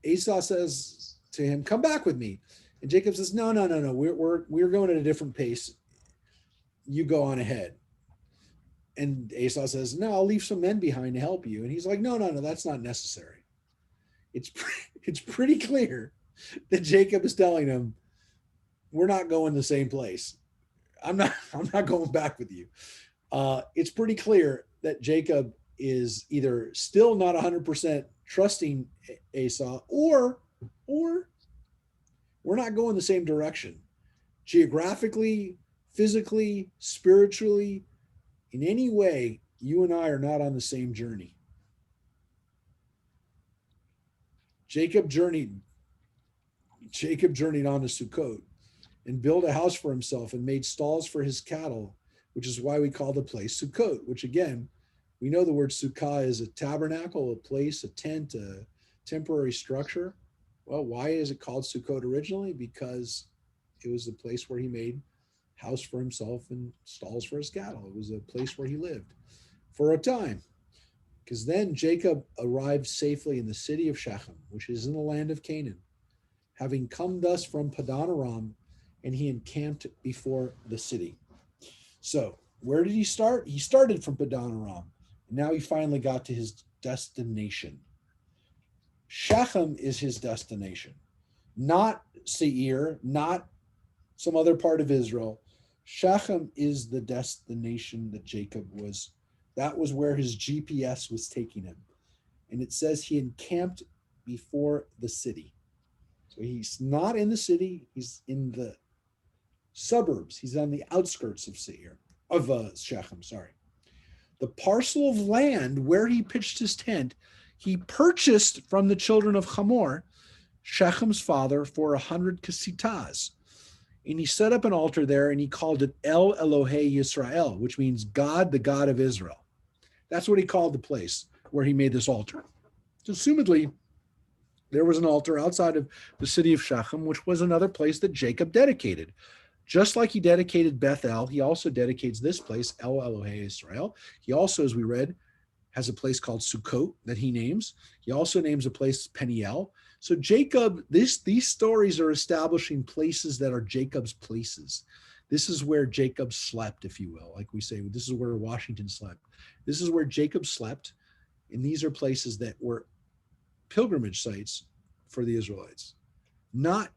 Esau says to him, come back with me. And Jacob says, no. We're going at a different pace. You go on ahead. And Esau says, no, I'll leave some men behind to help you. And he's like, no, that's not necessary. It's pretty clear that Jacob is telling him, we're not going the same place. I'm not going back with you. It's pretty clear that Jacob is either still not 100% trusting Esau, or we're not going the same direction. Geographically, physically, spiritually, in any way, you and I are not on the same journey. Jacob journeyed on to Sukkot and built a house for himself and made stalls for his cattle, which is why we call the place Sukkot, which again, we know the word sukkah is a tabernacle, a place, a tent, a temporary structure. Well, why is it called Sukkot originally? Because it was the place where he made house for himself and stalls for his cattle. It was a place where he lived for a time. Because then Jacob arrived safely in the city of Shechem, which is in the land of Canaan, having come thus from Padan Aram, and he encamped before the city. So where did he start? He started from Padan Aram. And now he finally got to his destination. Shechem is his destination, not Seir, not some other part of Israel. Shechem is the destination that Jacob was. That was where his GPS was taking him. And it says he encamped before the city. So he's not in the city. He's in the suburbs. He's on the outskirts of Shechem, sorry. The parcel of land where he pitched his tent, he purchased from the children of Hamor, Shechem's father, for 100 kesitas. And he set up an altar there and he called it El Elohei Yisrael, which means God, the God of Israel. That's what he called the place where he made this altar. So assumedly, there was an altar outside of the city of Shechem, which was another place that Jacob dedicated. Just like he dedicated Bethel, he also dedicates this place, El Elohei Israel. He also, as we read, has a place called Sukkot that he names. He also names a place Peniel. So Jacob, these stories are establishing places that are Jacob's places. This is where Jacob slept, if you will. Like we say, this is where Washington slept. This is where Jacob slept. And these are places that were pilgrimage sites for the Israelites. Not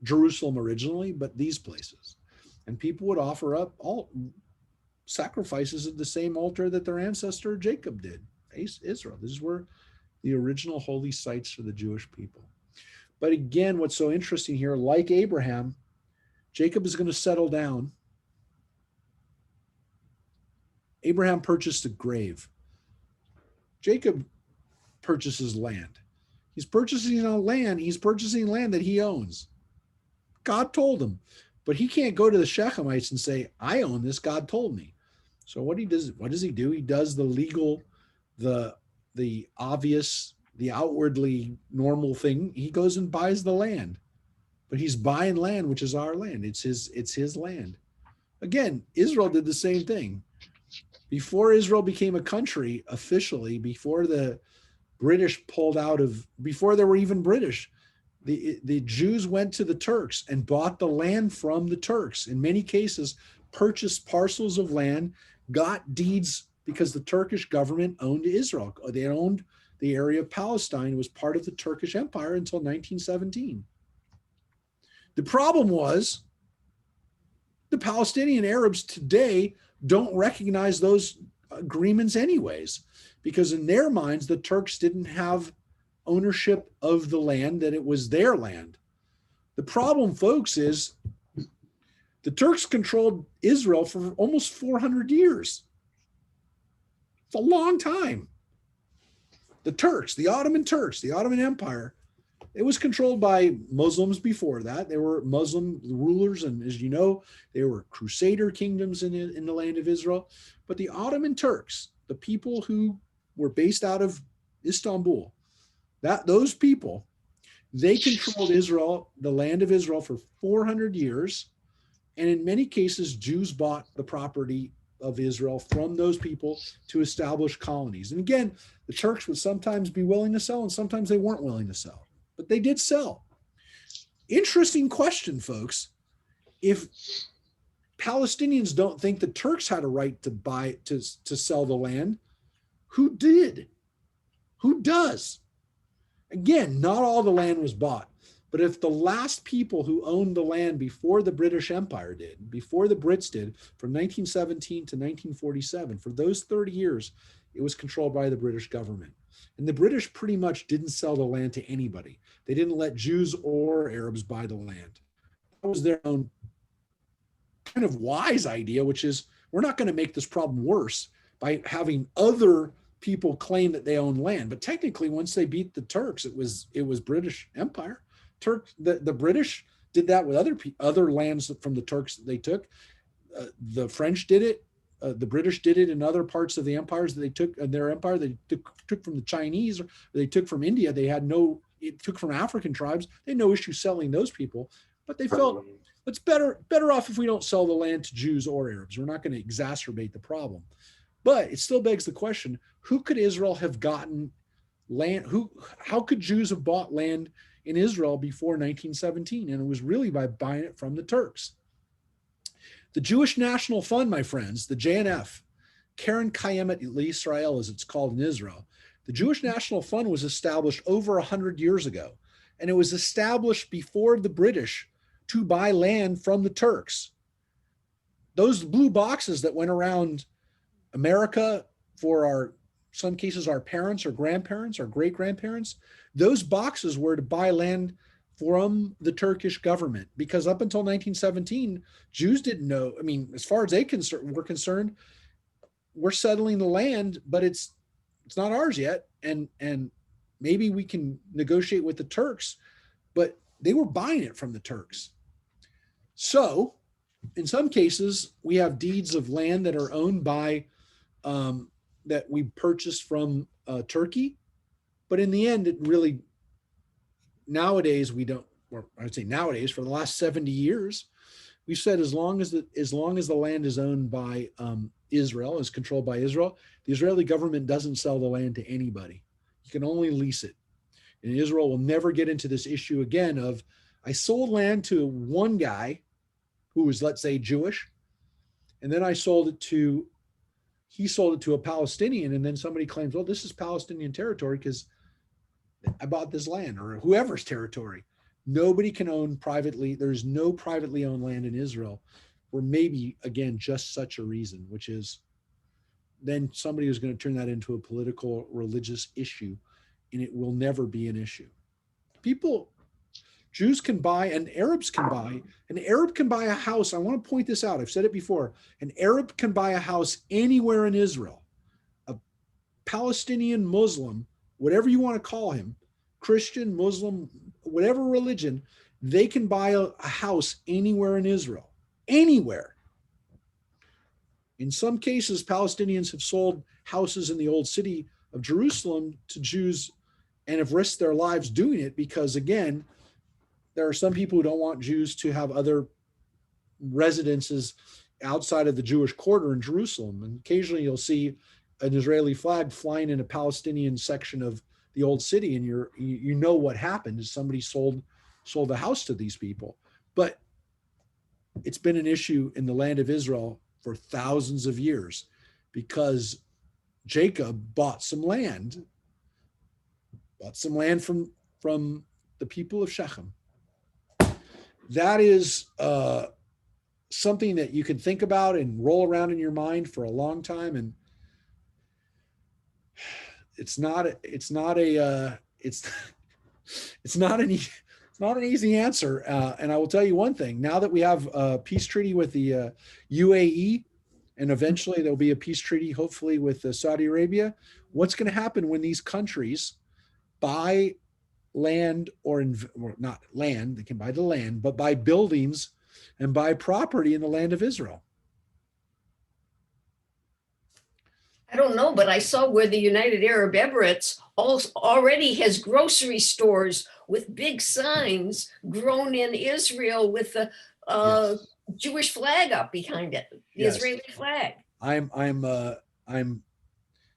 Jerusalem originally, but these places. And people would offer up all sacrifices at the same altar that their ancestor Jacob did, Israel. This is where the original holy sites for the Jewish people. But again, what's so interesting here, like Abraham, Jacob is going to settle down. Abraham purchased a grave. Jacob purchases land. He's purchasing land that he owns. God told him, but he can't go to the Shechemites and say, I own this, God told me. So what does he do? He does the legal, the obvious, the outwardly normal thing. He goes and buys the land, but he's buying land, which is our land. It's his land. Again, Israel did the same thing. Before Israel became a country officially, before the British pulled out of, before there were even British, The Jews went to the Turks and bought the land from the Turks. In many cases, purchased parcels of land, got deeds because the Turkish government owned Israel. They owned the area of Palestine. It was part of the Turkish Empire until 1917. The problem was the Palestinian Arabs today don't recognize those agreements anyways, because in their minds, the Turks didn't have ownership of the land, that it was their land. The problem, folks, is the Turks controlled Israel for almost 400 years. It's a long time. The Turks, the Ottoman Turks, the Ottoman Empire, it was controlled by Muslims before that. They were Muslim rulers, and as you know, they were crusader kingdoms in the land of Israel. But the Ottoman Turks, the people who were based out of Istanbul, those people, they controlled Israel, the land of Israel, for 400 years. And in many cases, Jews bought the property of Israel from those people to establish colonies. And again, the Turks would sometimes be willing to sell and sometimes they weren't willing to sell, but they did sell. Interesting question, folks. If Palestinians don't think the Turks had a right to sell the land, who did? Who does? Again, not all the land was bought, but if the last people who owned the land before the British Empire did, before the Brits did, from 1917 to 1947, for those 30 years, it was controlled by the British government. And the British pretty much didn't sell the land to anybody. They didn't let Jews or Arabs buy the land. That was their own kind of wise idea, which is, we're not going to make this problem worse by having other people claim that they own land. But technically, once they beat the Turks, it was British Empire. The British did that with other lands from the Turks that they took. The French did it. The British did it in other parts of the empires that they took in their empire. They took from the Chinese, or they took from India. It took from African tribes. They had no issue selling those people, but they felt it's better off if we don't sell the land to Jews or Arabs. We're not going to exacerbate the problem. But it still begs the question, who could Israel have gotten land? How could Jews have bought land in Israel before 1917? And it was really by buying it from the Turks. The Jewish National Fund, my friends, the JNF, Karen Kayemet Israel, as it's called in Israel, the Jewish National Fund was established over 100 years ago. And it was established before the British to buy land from the Turks. Those blue boxes that went around America for some cases, our parents or grandparents or great-grandparents, those boxes were to buy land from the Turkish government, because up until 1917, Jews didn't know. I mean, as far as they were concerned, we're settling the land, but it's not ours yet. And maybe we can negotiate with the Turks, but they were buying it from the Turks. So in some cases, we have deeds of land that are owned by that we purchased from Turkey. But in the end, it really, nowadays, we don't, or I would say nowadays, for the last 70 years, we've said as long as the land is owned by Israel, is controlled by Israel, the Israeli government doesn't sell the land to anybody. You can only lease it. And Israel will never get into this issue again of, I sold land to one guy who was, let's say, Jewish, and then he sold it to a Palestinian, and then somebody claims, well, this is Palestinian territory because I bought this land, or whoever's territory. Nobody can own privately. There's no privately owned land in Israel, for maybe, again, just such a reason, which is then somebody is going to turn that into a political, religious issue, and it will never be an issue. Jews can buy, and Arabs can buy. An Arab can buy a house. I want to point this out. I've said it before. An Arab can buy a house anywhere in Israel. A Palestinian Muslim, whatever you want to call him, Christian, Muslim, whatever religion, they can buy a house anywhere in Israel. Anywhere. In some cases, Palestinians have sold houses in the old city of Jerusalem to Jews and have risked their lives doing it because, again, there are some people who don't want Jews to have other residences outside of the Jewish quarter in Jerusalem. And occasionally you'll see an Israeli flag flying in a Palestinian section of the old city, and you know what happened is somebody sold sold a house to these people. But it's been an issue in the land of Israel for thousands of years because Jacob bought some land from the people of Shechem. That is something that you can think about and roll around in your mind for a long time. And it's not an easy answer. And I will tell you one thing, now that we have a peace treaty with the UAE, and eventually there'll be a peace treaty, hopefully with Saudi Arabia, what's going to happen when these countries buy land or not land, they can buy the land, but buy buildings and buy property in the land of Israel?
I don't know, but I saw where the United Arab Emirates already has grocery stores with big signs grown in Israel with the
Yes.
Jewish flag up behind it, the
Yes.
Israeli flag.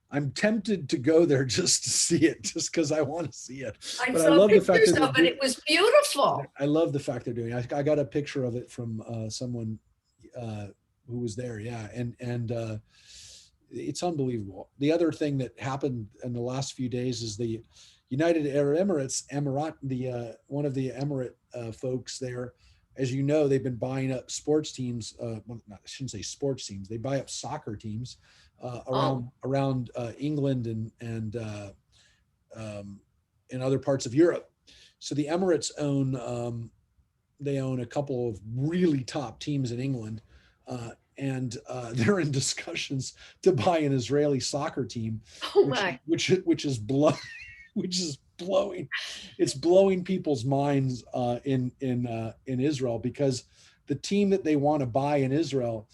I'm tempted to go there just to see it, just because I want to see it.
I
But I
saw
love the fact
pictures
that
of it. It was beautiful.
I love the fact they're doing it. I got a picture of it from someone who was there. Yeah. And it's unbelievable. The other thing that happened in the last few days is the United Arab Emirates, one of the Emirate folks there, as you know, they've been buying up sports teams. Well, I shouldn't say sports teams. They buy up soccer teams around England and in other parts of Europe. So the Emirates own a couple of really top teams in England, and they're in discussions to buy an Israeli soccer team, which is blowing people's minds in Israel, because the team that they want to buy in Israel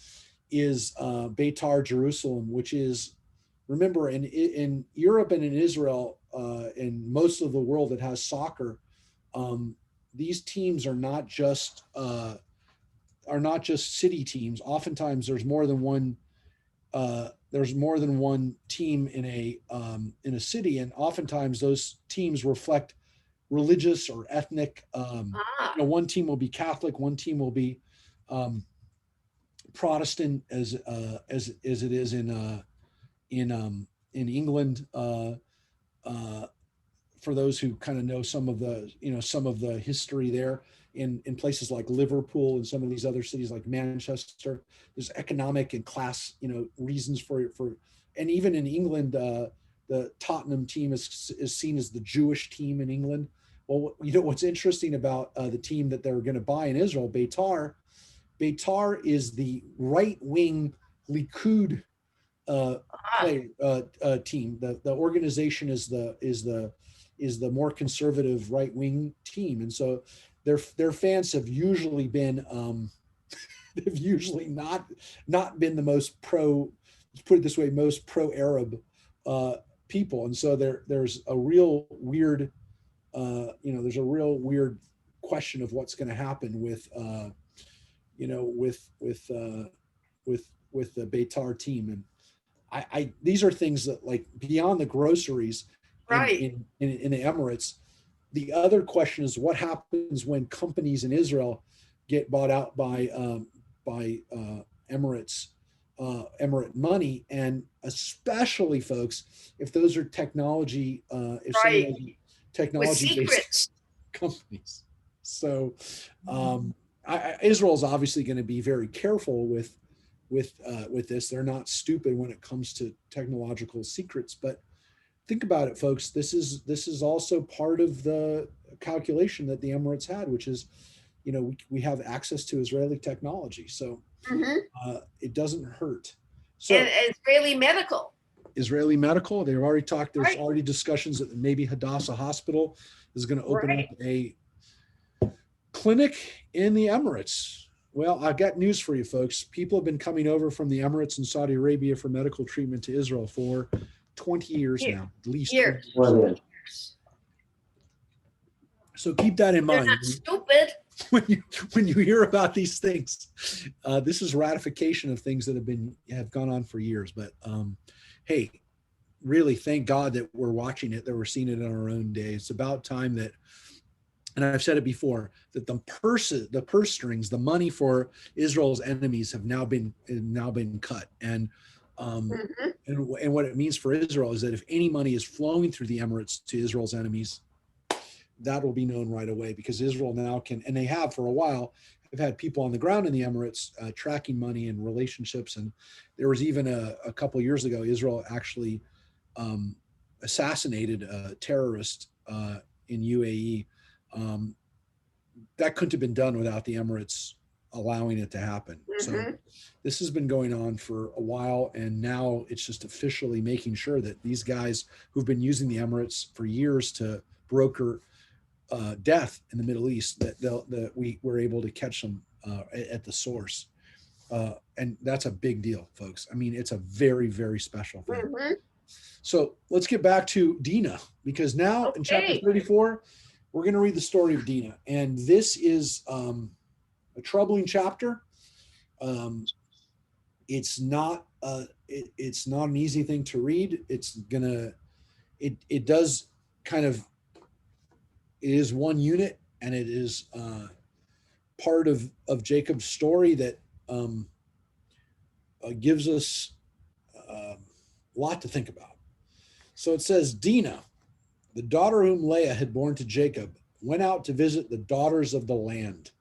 is Beitar Jerusalem, which is, remember, in Europe and in Israel, in most of the world that has soccer, these teams are not just city teams. Oftentimes, there's more than one team in a city, and oftentimes those teams reflect religious or ethnic. One team will be Catholic, one team will be Protestant, as it is in England. For those who kind of know some of the history there, in places like Liverpool and some of these other cities like Manchester, there's economic and class reasons for, and even in England, the Tottenham team is seen as the Jewish team in England. Well, what's interesting about the team that they're going to buy in Israel, Beitar is the right-wing Likud team. The organization is the more conservative right-wing team, and so their fans have usually been they've usually not been the most let's put it this way, most pro-Arab people, and so there's a real weird question of what's going to happen with the Beitar team. And I these are things that, like, beyond the groceries in the Emirates. The other question is what happens when companies in Israel get bought out by Emirates, Emirate money, and especially, folks, if those are technology based companies. So Israel is obviously going to be very careful with this. They're not stupid when it comes to technological secrets, but think about it, folks. This is also part of the calculation that the Emirates had, which is, we have access to Israeli technology, so it doesn't hurt. So,
and Israeli medical.
They've already talked. There's already discussions that maybe Hadassah Hospital is going to open up a clinic in the Emirates. Well, I've got news for you, folks. People have been coming over from the Emirates and Saudi Arabia for medical treatment to Israel for 20 years now, at least.
Years.
20 years. So keep that in mind.
They're not stupid.
When you hear about these things, this is ratification of things that have gone on for years. But hey, really, thank God that we're watching it, that we're seeing it in our own day. It's about time that and I've said it before, that the purse strings, the money for Israel's enemies have now been cut. And
Mhm.
and what it means for Israel is that if any money is flowing through the Emirates to Israel's enemies, that will be known right away, because Israel now can, and they have for a while, have had people on the ground in the Emirates tracking money and relationships. And there was even a couple of years ago, Israel actually assassinated a terrorist in UAE. Um, that couldn't have been done without the Emirates allowing it to happen. So
Mhm.
this has been going on for a while, and now it's just officially making sure that these guys who've been using the Emirates for years to broker death in the Middle East, that we were able to catch them at the source. And that's a big deal, folks. I mean, it's a very, very special thing.
Mhm.
So let's get back to Dinah, because now in chapter
Okay.
34, we're going to read the story of Dinah. And this is a troubling chapter. It's not it's not an easy thing to read. It does kind of, it is one unit, and it is part of Jacob's story that gives us a lot to think about. So it says, Dinah, the daughter whom Leah had borne to Jacob, went out to visit the daughters of the land.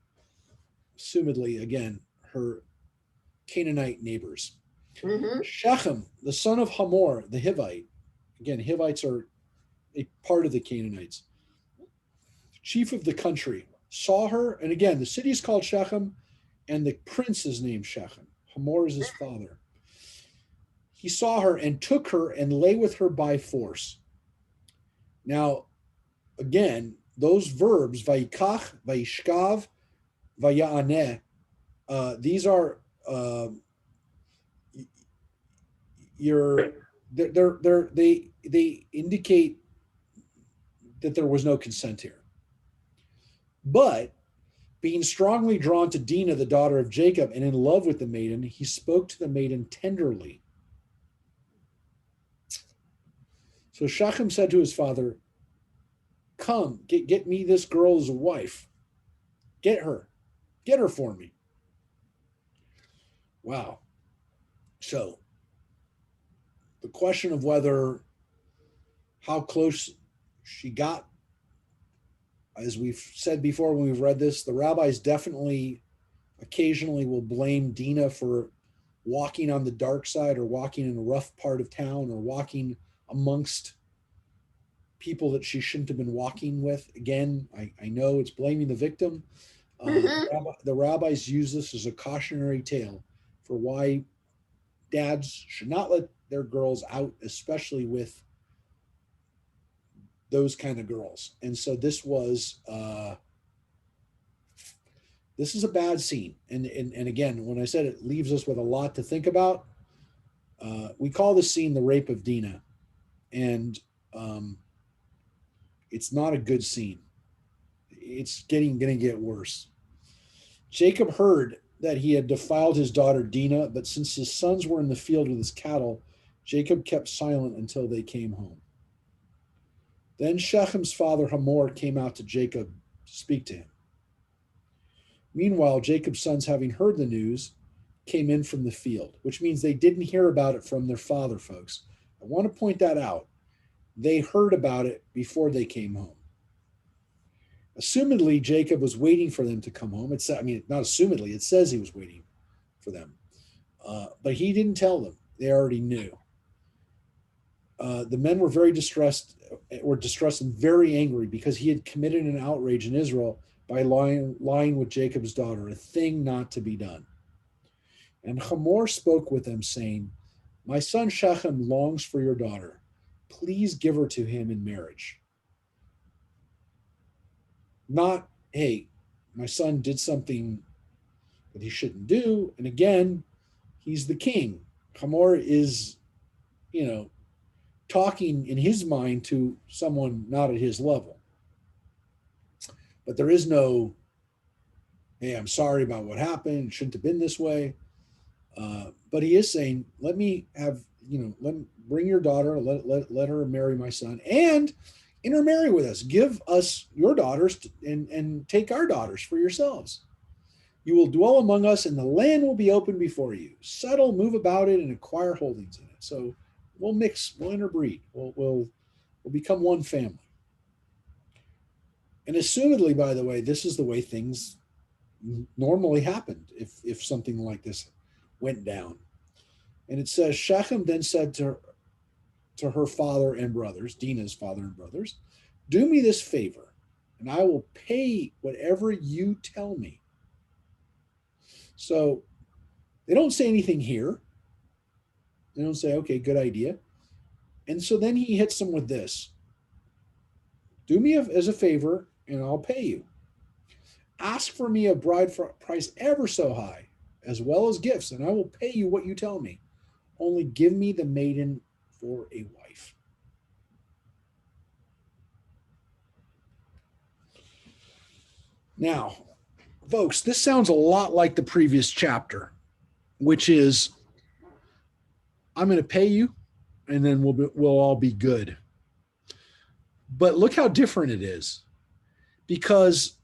Assumedly, again, her Canaanite neighbors.
Mhm.
Shechem, the son of Hamor, the Hivite. Again, Hivites are a part of the Canaanites. Chief of the country, saw her. And again, the city is called Shechem, and the prince is named Shechem. Hamor is his father. He saw her and took her and lay with her by force. Now, again, those verbs, vayikach, vayishkav, vayaneh, these are your they indicate that there was no consent here. But being strongly drawn to Dinah, the daughter of Jacob, and in love with the maiden, he spoke to the maiden tenderly. So Shechem said to his father, come, get me this girl as a wife. Get her for me. Wow. So the question of how close she got, as we've said before when we've read this, the rabbis definitely occasionally will blame Dinah for walking on the dark side, or walking in a rough part of town, or walking amongst people that she shouldn't have been walking with. Again, I know it's blaming the victim.
Mhm.
The rabbis use this as a cautionary tale for why dads should not let their girls out, especially with those kind of girls. And so this is a bad scene. And again, when I said it leaves us with a lot to think about, we call this scene the rape of Dinah. And it's not a good scene. It's going to get worse. Jacob heard that he had defiled his daughter Dinah, but since his sons were in the field with his cattle, Jacob kept silent until they came home. Then Shechem's father Hamor came out to Jacob to speak to him. Meanwhile, Jacob's sons, having heard the news, came in from the field, which means they didn't hear about it from their father, folks. I want to point that out. They heard about it before they came home. Assumedly, Jacob was waiting for them to come home. Not assumedly, it says he was waiting for them. But he didn't tell them. They already knew. The men were distressed and very angry, because he had committed an outrage in Israel by lying with Jacob's daughter, a thing not to be done. And Hamor spoke with them, saying, my son Shechem longs for your daughter. Please give her to him in marriage. Not, hey, my son did something that he shouldn't do. And again, he's the king. Hamor is, talking in his mind to someone not at his level. But there is no, hey, I'm sorry about what happened. It shouldn't have been this way. But he is saying, let me bring your daughter, let her marry my son. And intermarry with us. Give us your daughters and take our daughters for yourselves. You will dwell among us, and the land will be open before you. Settle, move about it, and acquire holdings in it. So we'll mix, we'll interbreed, we'll become one family. And assumedly, by the way, this is the way things normally happened if something like this went down. And it says, Shechem then said to her father and brothers, Dinah's father and brothers, do me this favor, and I will pay whatever you tell me. So they don't say anything here. They don't say, okay, good idea. And so then he hits them with this. Do me as a favor, and I'll pay you. Ask for me a bride price ever so high, as well as gifts, and I will pay you what you tell me. Only give me the maiden for a wife. Now, folks, this sounds a lot like the previous chapter, which is, I'm going to pay you, and then we'll all be good. But look how different it is, because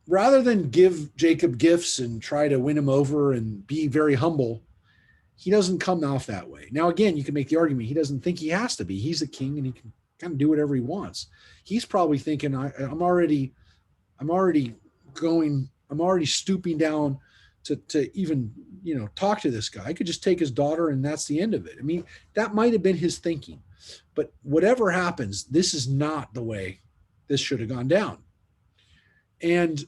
rather than give Jacob gifts and try to win him over and be very humble, he doesn't come off that way. Now, again, you can make the argument he doesn't think he has to be. He's a king and he can kind of do whatever he wants. He's probably thinking, I'm already stooping down to even, talk to this guy. I could just take his daughter and that's the end of it. I mean, that might have been his thinking, but whatever happens, this is not the way this should have gone down. And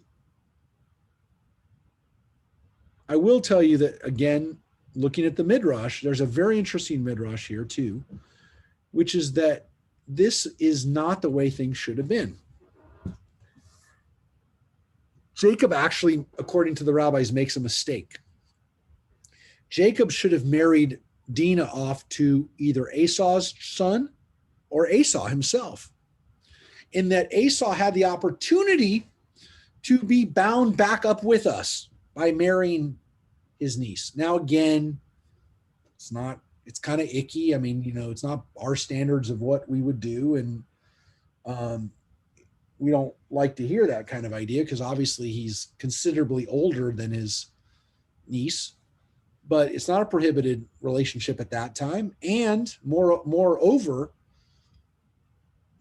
I will tell you that, again, looking at the Midrash, there's a very interesting Midrash here too, which is that this is not the way things should have been. Jacob actually, according to the rabbis, makes a mistake. Jacob should have married Dinah off to either Esau's son or Esau himself, in that Esau had the opportunity to be bound back up with us by marrying his niece. Now, again, it's kind of icky. I mean, it's not our standards of what we would do. And we don't like to hear that kind of idea because obviously he's considerably older than his niece, but it's not a prohibited relationship at that time. And moreover,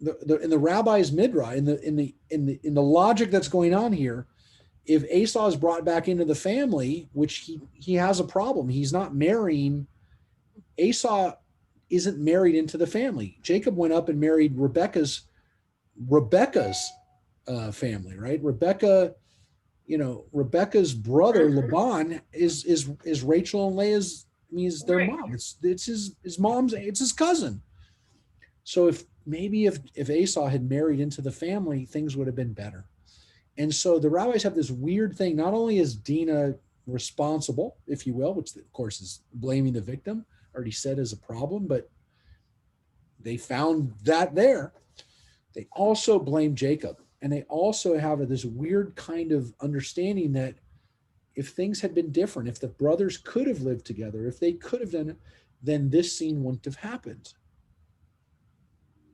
in the rabbi's midrash, in the logic that's going on here, if Esau is brought back into the family, which he has a problem, he's not marrying. Esau isn't married into the family. Jacob went up and married Rebecca's family, right? Rebecca's brother Laban is Rachel and Leah's, their mom. It's his mom's, it's his cousin. So if Esau had married into the family, things would have been better. And so the rabbis have this weird thing. Not only is Dinah responsible, if you will, which of course is blaming the victim, already said is a problem, but they found that there. They also blame Jacob. And they also have this weird kind of understanding that if things had been different, if the brothers could have lived together, if they could have done it, then this scene wouldn't have happened.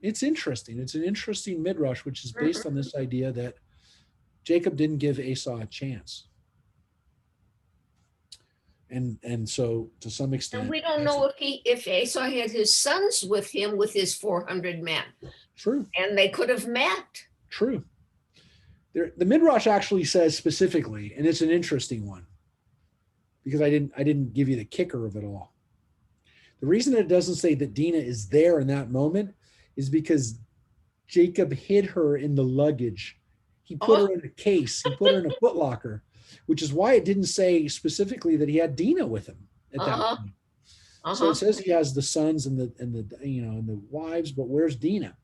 It's interesting. It's an interesting midrash, which is based on this idea that Jacob didn't give Esau a chance. And so to some extent.
And we don't know if Esau had his sons with him with his 400 men.
True.
And they could have met.
True. The midrash actually says specifically, and it's an interesting one, because I didn't give you the kicker of it all. The reason that it doesn't say that Dinah is there in that moment is because Jacob hid her in the luggage. He put her in a case. He put her in a footlocker, which is why it didn't say specifically that he had Dinah with him at that point. So it says he has the sons and the wives, but where's Dinah?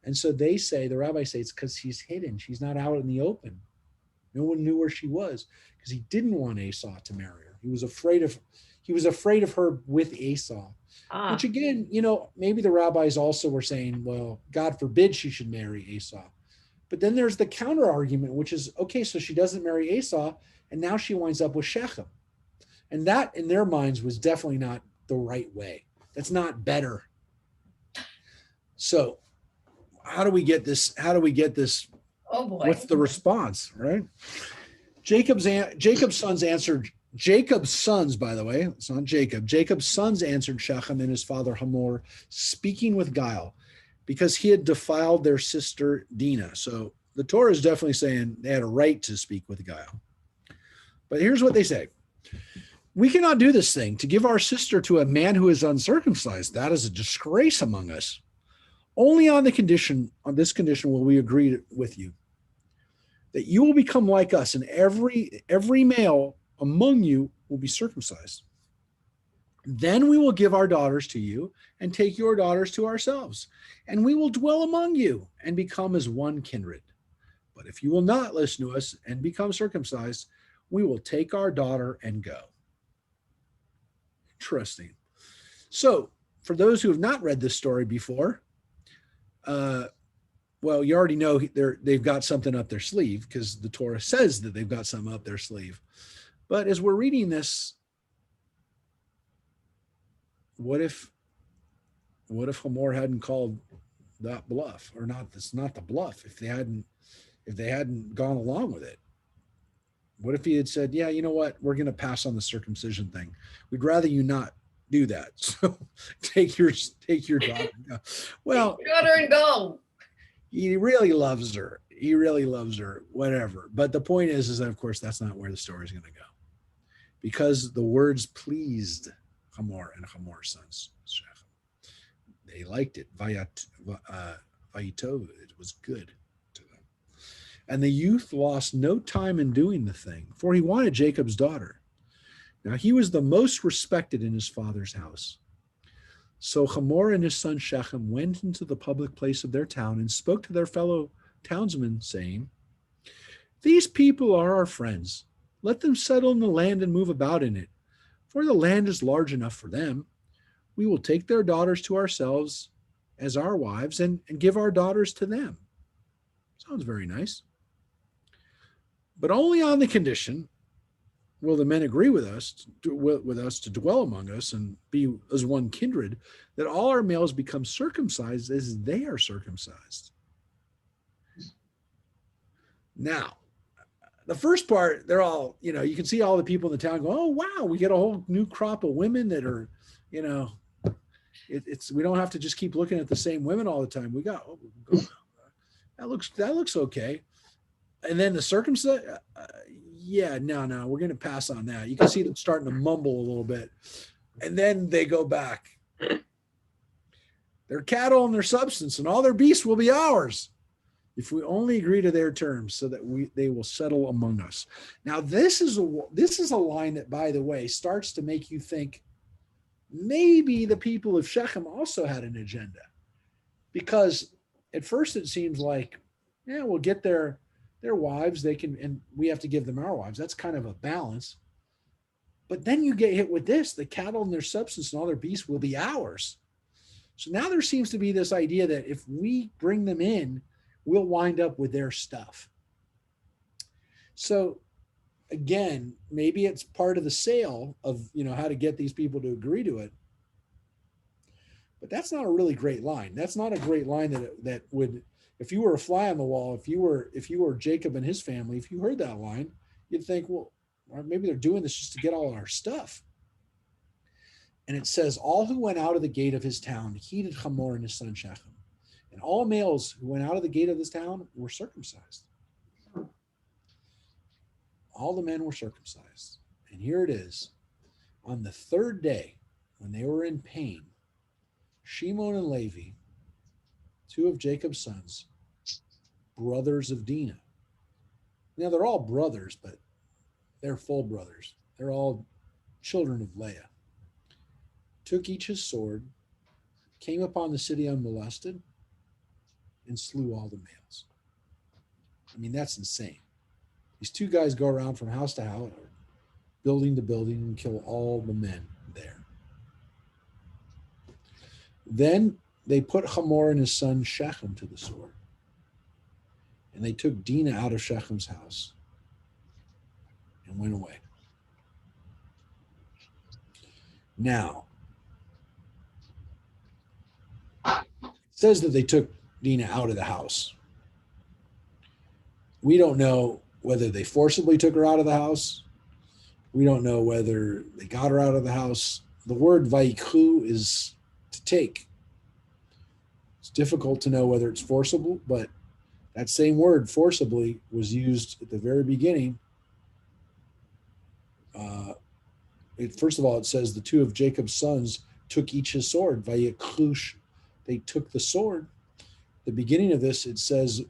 And so the rabbis say it's because she's hidden. She's not out in the open. No one knew where she was because he didn't want Esau to marry her. He was afraid of her with Esau. Which again, maybe the rabbis also were saying, well, God forbid she should marry Esau. But then there's the counter argument, which is, okay, so she doesn't marry Esau, and now she winds up with Shechem. And that, in their minds, was definitely not the right way. That's not better. So how do we get this? How do we get this?
Oh, boy.
What's the response, right? Jacob's sons answered. Jacob's sons, by the way, it's not Jacob. Jacob's sons answered Shechem and his father Hamor, speaking with guile, because he had defiled their sister Dinah. So the Torah is definitely saying they had a right to speak with guile. But here's what they say. We cannot do this thing, to give our sister to a man who is uncircumcised. That is a disgrace among us. Only on this condition will we agree with you, that you will become like us, and every male among you will be circumcised. Then we will give our daughters to you and take your daughters to ourselves, and we will dwell among you and become as one kindred. But if you will not listen to us and become circumcised, we will take our daughter and go. Interesting. So for those who have not read this story before, well, you already know they've got something up their sleeve, because the Torah says that they've got something up their sleeve. But as we're reading this, what if Hamor hadn't called that bluff, or not? That's not the bluff. If they hadn't gone along with it, what if he had said, "Yeah, you know what? We're going to pass on the circumcision thing. We'd rather you not do that. So take your daughter." Well,
Take your daughter and go.
he really loves her. He really loves her, whatever. But the point is that, of course, that's not where the story is going to go, because the words pleased Hamor and Hamor's sons. They liked it. Vayitov, it was good to them. And the youth lost no time in doing the thing, for he wanted Jacob's daughter. Now he was the most respected in his father's house. So Hamor and his son Shechem went into the public place of their town and spoke to their fellow townsmen, saying, "These people are our friends. Let them settle in the land and move about in it, for the land is large enough for them. We will take their daughters to ourselves as our wives and give our daughters to them." Sounds very nice. But only on the condition will the men agree with us to dwell among us and be as one kindred, that all our males become circumcised as they are circumcised. Now, the first part, they're all, you can see all the people in the town go, "Oh, wow, we get a whole new crop of women that are, it's we don't have to just keep looking at the same women all the time. We got, that looks okay." And then the circumcision, no, we're going to pass on that. You can see them starting to mumble a little bit. And then they go back. Their cattle and their substance and all their beasts will be ours, if we only agree to their terms, so that they will settle among us. Now, this is a line that, by the way, starts to make you think maybe the people of Shechem also had an agenda, because at first it seems like, yeah, we'll get their wives, and we have to give them our wives. That's kind of a balance. But then you get hit with this: the cattle and their substance and all their beasts will be ours. So now there seems to be this idea that if we bring them in, we'll wind up with their stuff. So again, maybe it's part of the sale of, how to get these people to agree to it. But that's not a really great line. That's not a great line that would, if you were a fly on the wall, if you were Jacob and his family, if you heard that line, you'd think, well, maybe they're doing this just to get all our stuff. And it says, all who went out of the gate of his town heeded Hamor and his son Shechem. And all males who went out of the gate of this town were circumcised. All the men were circumcised. And here it is. On the third day, when they were in pain, Shimon and Levi, two of Jacob's sons, brothers of Dinah. Now, they're all brothers, but they're full brothers. They're all children of Leah. Took each his sword, came upon the city unmolested, and slew all the males. I mean, that's insane. These two guys go around from house to house, building to building, and kill all the men there. Then they put Hamor and his son Shechem to the sword. And they took Dinah out of Shechem's house and went away. Now, it says that they took Dinah out of the house. We don't know whether they forcibly took her out of the house. We don't know whether they got her out of the house. The word vayikhu is to take. It's difficult to know whether it's forcible, but that same word, forcibly, was used at the very beginning. First of all, it says the two of Jacob's sons took each his sword. Vayikhu, they took the sword. The beginning of this, it says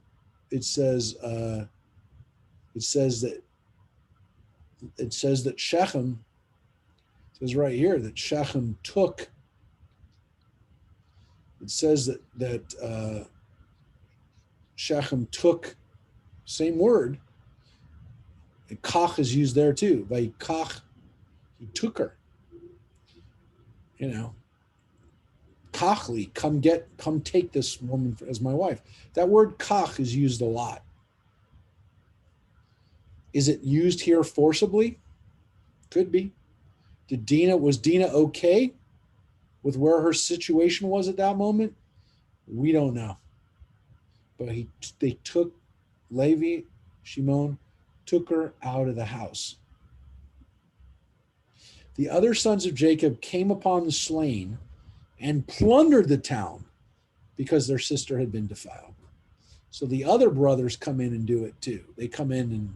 that Shechem, it says right here that Shechem took. It says that Shechem took, same word. And kach is used there too. Vayikach, he took her. You know, kachli, come take this woman as my wife. That word kach is used a lot. Is it used here forcibly? Could be. Was Dinah okay with where her situation was at that moment? We don't know. But they took Levi, Shimon, took her out of the house. The other sons of Jacob came upon the slain and plundered the town because their sister had been defiled. So the other brothers come in and do it too. They come in and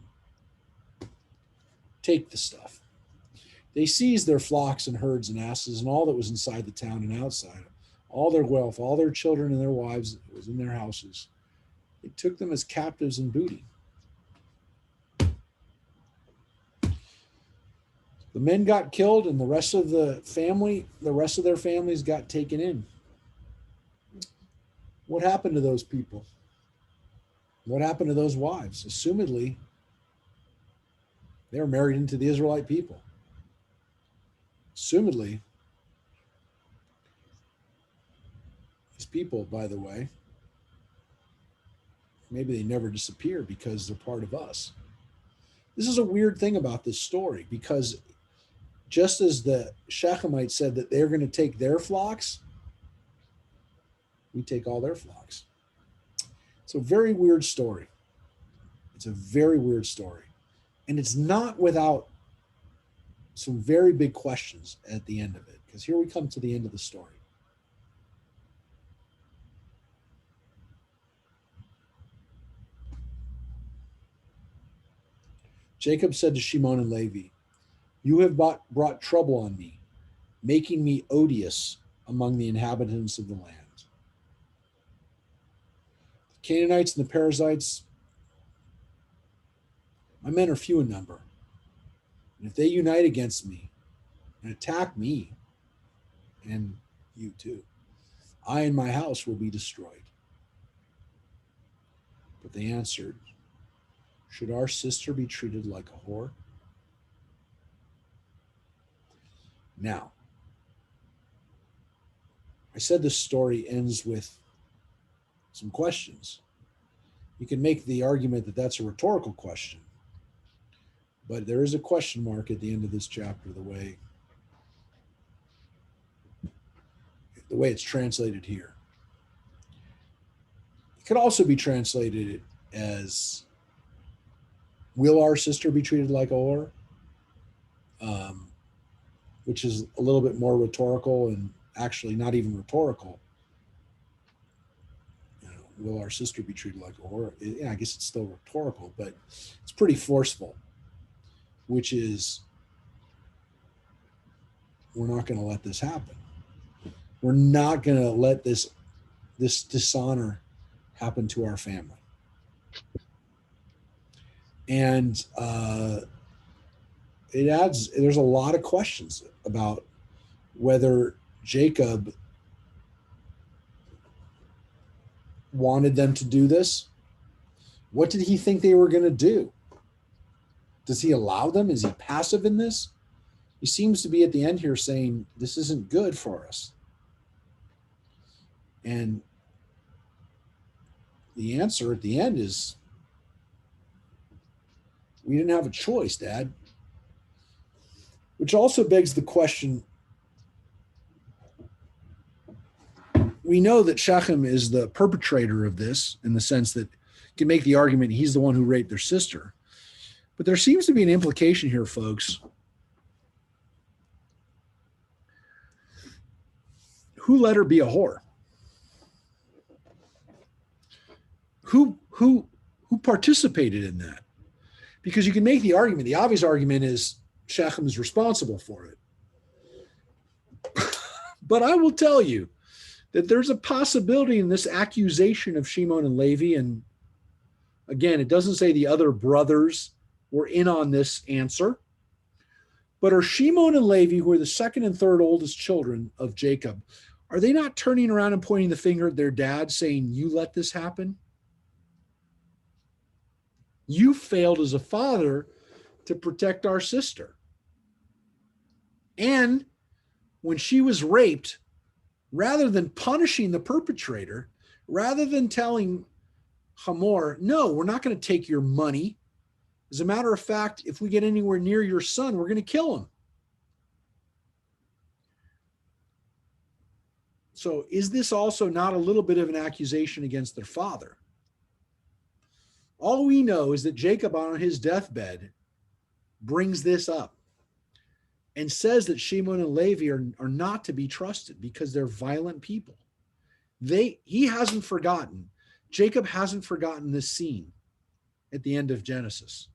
take the stuff. They seized their flocks and herds and asses and all that was inside the town and outside, all their wealth, all their children and their wives that was in their houses. They took them as captives and booty. The men got killed and the rest of their families got taken in. What happened to those people? What happened to those wives? Assumedly, they were married into the Israelite people. Assumedly, these people, by the way, maybe they never disappear because they're part of us. This is a weird thing about this story, because just as the Shechemites said that they're going to take their flocks, we take all their flocks. It's a very weird story. It's a very weird story. And it's not without some very big questions at the end of it, because here we come to the end of the story. Jacob said to Shimon and Levi, "You have brought trouble on me, making me odious among the inhabitants of the land. The Canaanites and the Perizzites, my men are few in number. And if they unite against me and attack me, and you too, I and my house will be destroyed." But they answered, "Should our sister be treated like a whore?" Now, I said this story ends with some questions. You can make the argument that that's a rhetorical question, but there is a question mark at the end of this chapter, the way it's translated here. It could also be translated as, "Will our sister be treated like a whore?" Which is a little bit more rhetorical, and actually not even rhetorical. Will our sister be treated like a whore? Yeah, I guess it's still rhetorical, but it's pretty forceful, which is, we're not going to let this happen. We're not going to let this dishonor happen to our family. And there's a lot of questions about whether Jacob wanted them to do this. What did he think they were going to do? Does he allow them? Is he passive in this? He seems to be at the end here saying, this isn't good for us. And the answer at the end is, we didn't have a choice, Dad. Which also begs the question, we know that Shechem is the perpetrator of this, in the sense that you can make the argument he's the one who raped their sister. But there seems to be an implication here, folks. Who let her be a whore? Who participated in that? Because you can make the argument, the obvious argument is Shechem is responsible for it. But I will tell you that there's a possibility in this accusation of Shimon and Levi, and again, it doesn't say the other brothers were in on this answer, but are Shimon and Levi, who are the second and third oldest children of Jacob, are they not turning around and pointing the finger at their dad saying, you let this happen? You failed as a father to protect our sister. And when she was raped, rather than punishing the perpetrator, rather than telling Hamor, no, we're not going to take your money. As a matter of fact, if we get anywhere near your son, we're going to kill him. So is this also not a little bit of an accusation against their father? All we know is that Jacob on his deathbed brings this up and says that Shimon and Levi are not to be trusted because they're violent people. He hasn't forgotten. Jacob hasn't forgotten this scene at the end of Genesis.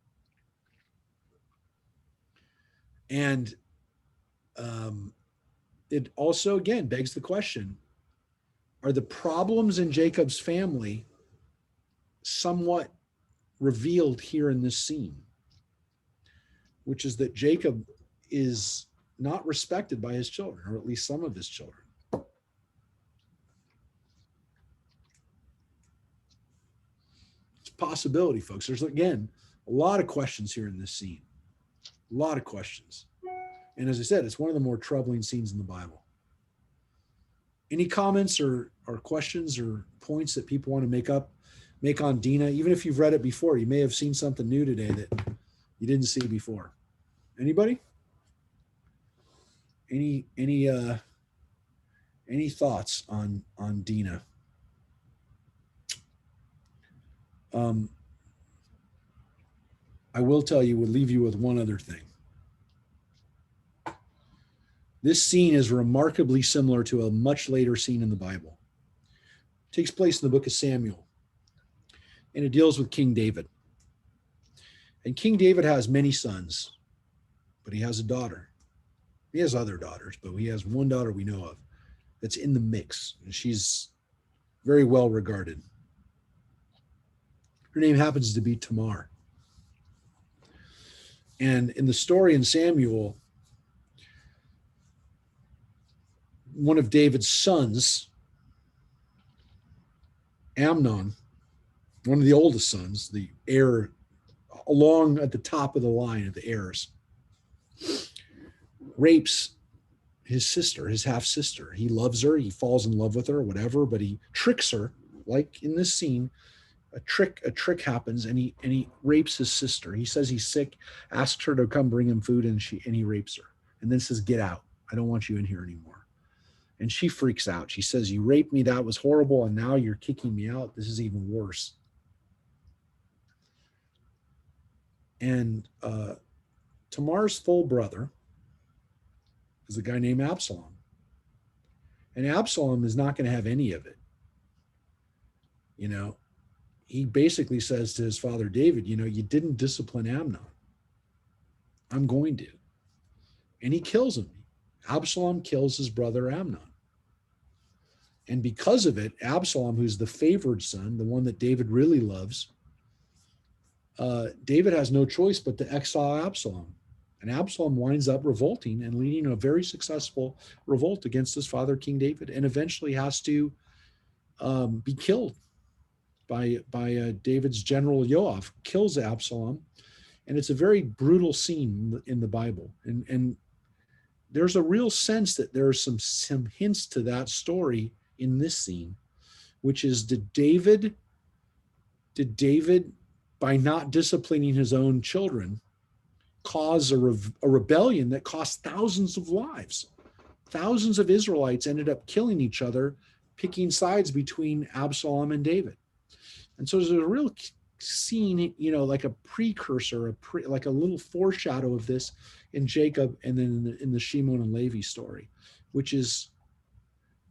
And it also, again, begs the question, are the problems in Jacob's family somewhat revealed here in this scene? Which is that Jacob is not respected by his children, or at least some of his children. It's a possibility, folks. There's, again, a lot of questions here in this scene. A lot of questions. And as I said, it's one of the more troubling scenes in the Bible. Any comments or questions or points that people want to make on Dinah? Even if you've read it before, you may have seen something new today that you didn't see before. Anybody? Any thoughts on Dinah? I will tell you, we'll leave you with one other thing. This scene is remarkably similar to a much later scene in the Bible. It takes place in the book of Samuel, and it deals with King David. And King David has many sons, but he has a daughter. He has other daughters, but he has one daughter we know of that's in the mix, and she's very well regarded. Her name happens to be Tamar. And in the story in Samuel, one of David's sons, Amnon, one of the oldest sons, the heir, along at the top of the line of the heirs, rapes his sister, his half-sister. He loves her, he falls in love with her, whatever, but he tricks her, like in this scene. A trick happens, and he rapes his sister. He says he's sick, asks her to come bring him food, and he rapes her, and then says, "Get out. I don't want you in here anymore." And she freaks out. She says, "You raped me. That was horrible, and now you're kicking me out. This is even worse." And Tamar's full brother is a guy named Absalom. And Absalom is not going to have any of it. You know, he basically says to his father David, you know, you didn't discipline Amnon. I'm going to. And he kills him. Absalom kills his brother Amnon. And because of it, Absalom, who's the favored son, the one that David really loves, David has no choice but to exile Absalom. And Absalom winds up revolting and leading a very successful revolt against his father, King David, and eventually has to be killed by David's general Joab, kills Absalom. And it's a very brutal scene in the Bible. And there's a real sense that there are some hints to that story in this scene, which is did David, by not disciplining his own children, cause a rebellion that cost thousands of lives? Thousands of Israelites ended up killing each other picking sides between Absalom and David. And so there's a real scene, like a precursor, like a little foreshadow of this in Jacob, and then in the Shimon and Levi story, which is,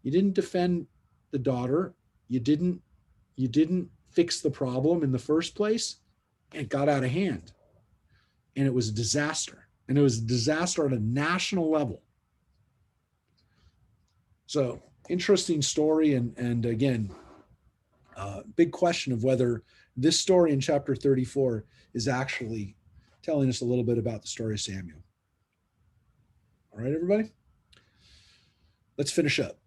you didn't defend the daughter, you didn't fix the problem in the first place, and it got out of hand, and it was a disaster, and it was a disaster at a national level. So interesting story, and again, big question of whether this story in chapter 34 is actually telling us a little bit about the story of Samuel. All right, everybody, let's finish up.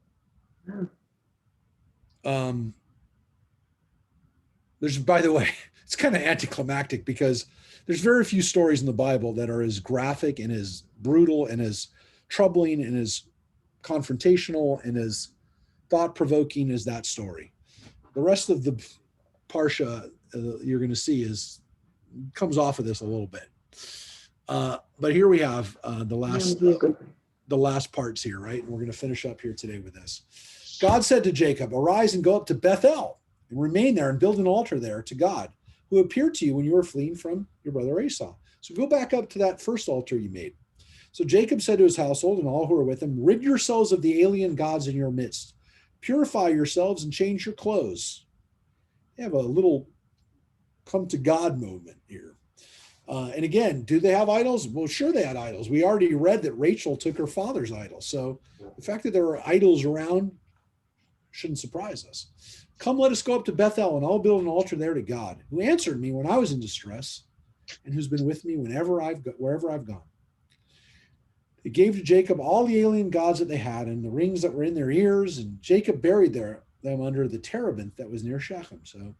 There's, by the way, it's kind of anticlimactic because there's very few stories in the Bible that are as graphic and as brutal and as troubling and as confrontational and as thought-provoking as that story. The rest of the Parsha you're going to see comes off of this a little bit. But here we have the last parts here, right? And we're going to finish up here today with this. God said to Jacob, "Arise and go up to Bethel and remain there and build an altar there to God, who appeared to you when you were fleeing from your brother Esau. So go back up to that first altar you made." So Jacob said to his household and all who were with him, "Rid yourselves of the alien gods in your midst. Purify yourselves and change your clothes." They have a little come to God movement here. And again, do they have idols? Well, sure they had idols. We already read that Rachel took her father's idol. So the fact that there are idols around shouldn't surprise us. "Come, let us go up to Bethel, and I'll build an altar there to God, who answered me when I was in distress, and who's been with me wherever I've gone." They gave to Jacob all the alien gods that they had and the rings that were in their ears, and Jacob buried them under the terebinth that was near Shechem. So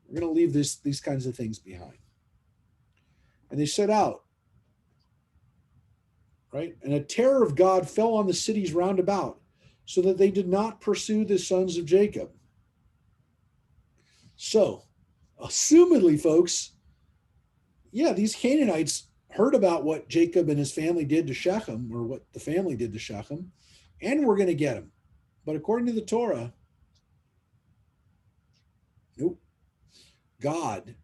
we're going to leave these kinds of things behind. And they set out, right? And a terror of God fell on the cities round about, so that they did not pursue the sons of Jacob. So, assumedly, folks, these Canaanites heard about what Jacob and his family did to Shechem, or what the family did to Shechem, and we're going to get them. But according to the Torah, nope. God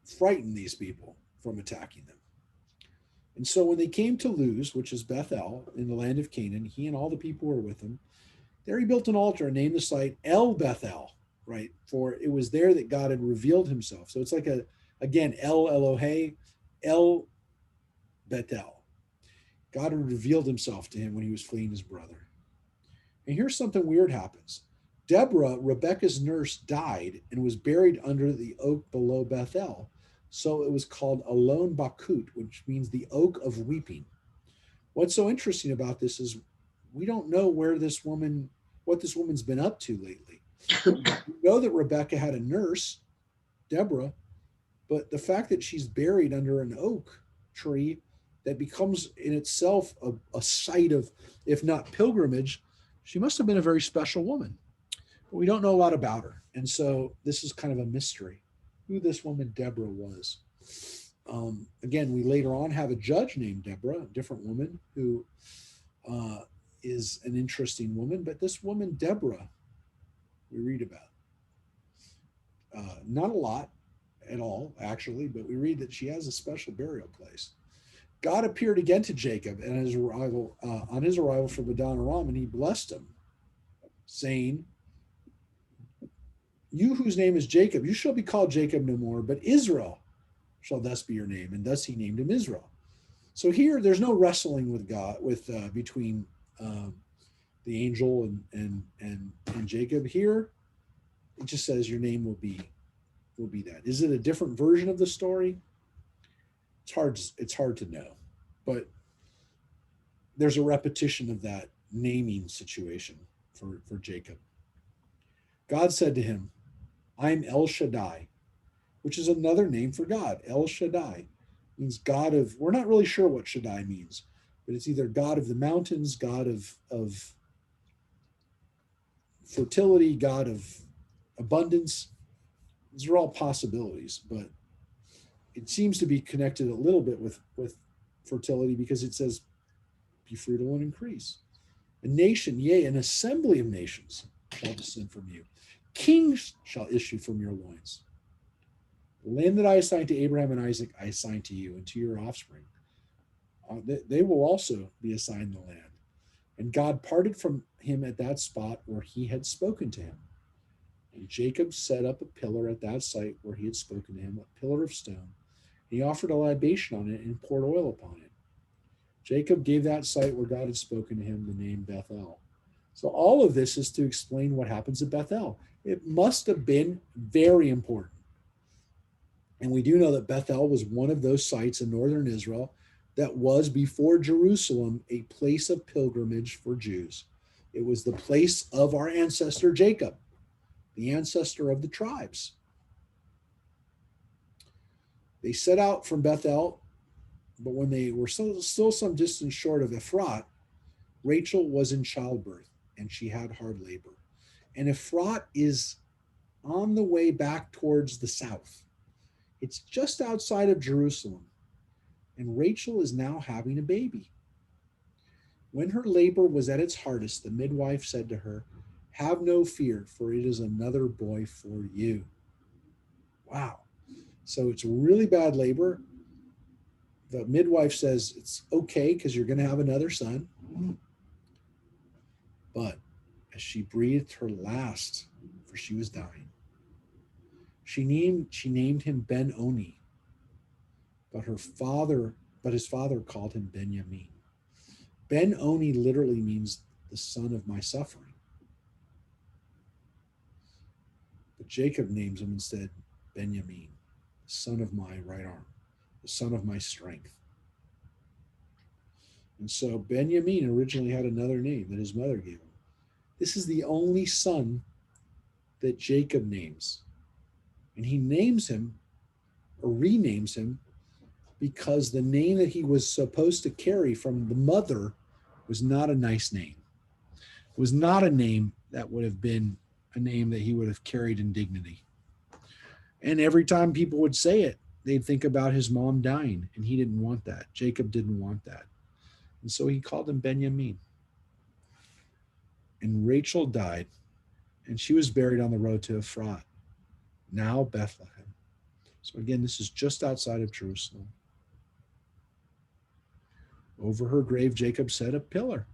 frightened these people from attacking them. And so when they came to Luz, which is Bethel in the land of Canaan, he and all the people who were with him, there he built an altar and named the site El Bethel, right? For it was there that God had revealed himself. So it's like again, El Elohe, El Bethel. God had revealed himself to him when he was fleeing his brother. And here's something weird happens. Deborah, Rebekah's nurse, died and was buried under the oak below Bethel. So it was called Alon Bakut, which means the oak of weeping. What's so interesting about this is we don't know what this woman's been up to lately. We know that Rebekah had a nurse, Deborah, but the fact that she's buried under an oak tree that becomes in itself a site of, if not pilgrimage, she must have been a very special woman. But we don't know a lot about her. And so this is kind of a mystery, who this woman Deborah was. Again, we later on have a judge named Deborah, a different woman who is an interesting woman. But this woman Deborah, we read about. Not a lot at all, actually, but we read that she has a special burial place. God appeared again to Jacob on his arrival from Padan Aram, and he blessed him, saying, "You whose name is Jacob, you shall be called Jacob no more, but Israel shall thus be your name." And thus he named him Israel. So here, there's no wrestling with God, between the angel and Jacob. Here, it just says your name will be that. Is it a different version of the story? It's hard to know, but there's a repetition of that naming situation for Jacob. God said to him, "I'm El Shaddai," which is another name for God. El Shaddai means God of, we're not really sure what Shaddai means, but it's either God of the mountains, God of fertility, God of abundance. These are all possibilities, but it seems to be connected a little bit with fertility, because it says, "Be fruitful and increase." A nation, yea, an assembly of nations shall descend from you. Kings shall issue from your loins. The land that I assigned to Abraham and Isaac, I assign to you and to your offspring. They will also be assigned the land. And God parted from him at that spot where he had spoken to him. And Jacob set up a pillar at that site where he had spoken to him, a pillar of stone. And he offered a libation on it and poured oil upon it. Jacob gave that site where God had spoken to him the name Bethel. So all of this is to explain what happens at Bethel. It must have been very important. And we do know that Bethel was one of those sites in northern Israel that was, before Jerusalem, a place of pilgrimage for Jews. It was the place of our ancestor Jacob, the ancestor of the tribes. They set out from Bethel, but when they were still some distance short of Ephrat, Rachel was in childbirth and she had hard labor. And Ephrat is on the way back towards the south. It's just outside of Jerusalem. And Rachel is now having a baby. When her labor was at its hardest, the midwife said to her, "Have no fear, for it is another boy for you." Wow. So it's really bad labor. The midwife says it's okay because you're going to have another son. But as she breathed her last, for she was dying, she named him Ben-Oni. But his father called him Benjamin. Ben-Oni literally means the son of my suffering. But Jacob names him instead Benjamin, the son of my right arm, the son of my strength. And so Benjamin originally had another name that his mother gave him. This is the only son that Jacob names. And he names him or renames him because the name that he was supposed to carry from the mother was not a nice name. It was not a name that would have been a name that he would have carried in dignity. And every time people would say it, they'd think about his mom dying, and he didn't want that. Jacob didn't want that. And so he called him Benjamin. And Rachel died, and she was buried on the road to Ephrat, now Bethlehem. So again, this is just outside of Jerusalem. Over her grave, Jacob set a pillar,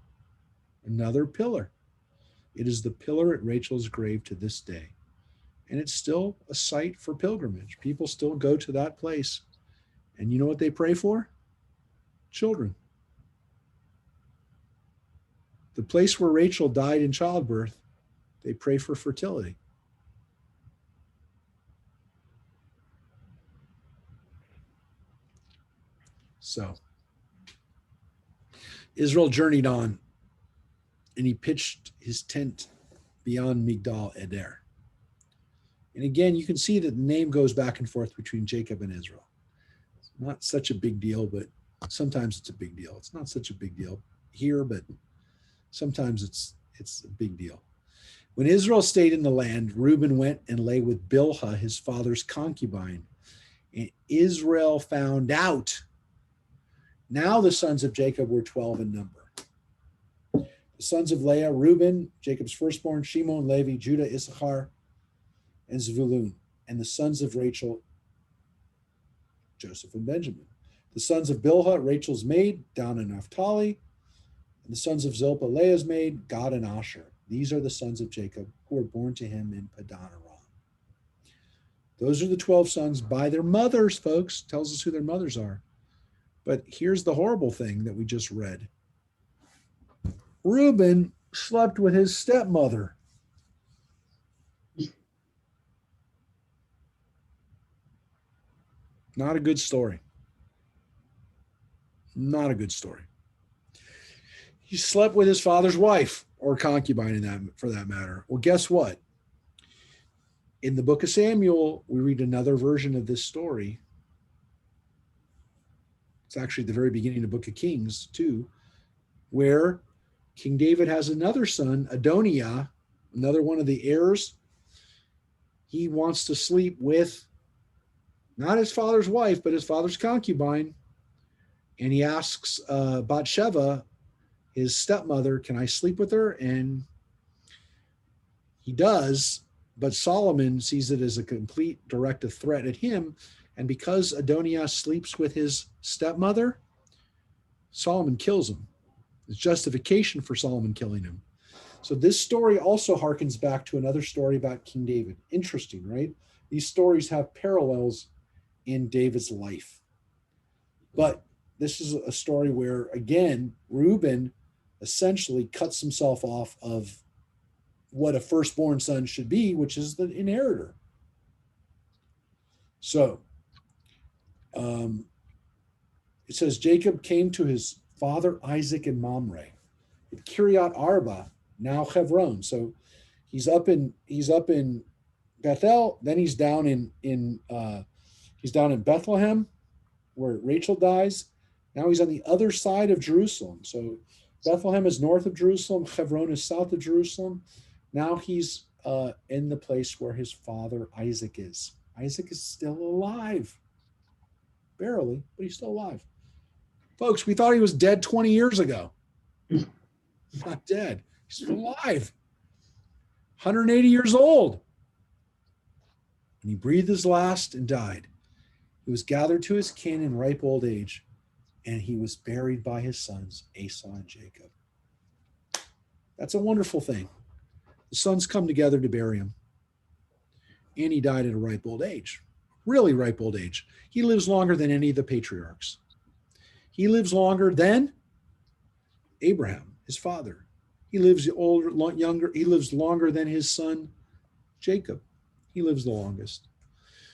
another pillar. It is the pillar at Rachel's grave to this day. And it's still a site for pilgrimage. People still go to that place. And you know what they pray for? Children. The place where Rachel died in childbirth, they pray for fertility. So Israel journeyed on, and he pitched his tent beyond Migdal Eder. And again, you can see that the name goes back and forth between Jacob and Israel. It's not such a big deal, but sometimes it's a big deal. It's not such a big deal here, but sometimes it's a big deal. When Israel stayed in the land, Reuben went and lay with Bilhah, his father's concubine. And Israel found out. Now the sons of Jacob were 12 in number. The sons of Leah, Reuben, Jacob's firstborn, Shimon, Levi, Judah, Issachar, and Zvulun. And the sons of Rachel, Joseph and Benjamin. The sons of Bilhah, Rachel's maid, Dan and Naphtali. And the sons of Zilpah, Leah's maid, Gad and Asher. These are the sons of Jacob who were born to him in Padan Aram. Those are the 12 sons by their mothers, folks. Tells us who their mothers are. But here's the horrible thing that we just read. Reuben slept with his stepmother. Not a good story. Not a good story. He slept with his father's wife, or concubine for that matter. Well, guess what? In the book of Samuel, we read another version of this story. It's actually at the very beginning of the book of Kings, too, where King David has another son, Adoniah, another one of the heirs. He wants to sleep with not his father's wife, but his father's concubine. And he asks Bathsheba, his stepmother, can I sleep with her? And he does, but Solomon sees it as a complete directive threat at him. And because Adonias sleeps with his stepmother, Solomon kills him. It's justification for Solomon killing him. So this story also harkens back to another story about King David. Interesting, right? These stories have parallels in David's life. But this is a story where, again, Reuben essentially cuts himself off of what a firstborn son should be, which is the inheritor. So it says Jacob came to his father Isaac in Mamre, at Kiryat Arba, now Hebron. So he's up in Bethel, then he's down in Bethlehem, where Rachel dies. Now he's on the other side of Jerusalem. So Bethlehem is north of Jerusalem, Hebron is south of Jerusalem. Now he's in the place where his father Isaac is. Isaac is still alive. Barely, but he's still alive. Folks, we thought he was dead 20 years ago. Not dead. He's still alive. 180 years old. And he breathed his last and died. He was gathered to his kin in ripe old age, and he was buried by his sons, Esau and Jacob. That's a wonderful thing. The sons come together to bury him. And he died at a ripe old age. Really ripe old age. He lives longer than any of the patriarchs. He lives longer than Abraham, his father. He lives he lives longer than his son Jacob. He lives the longest.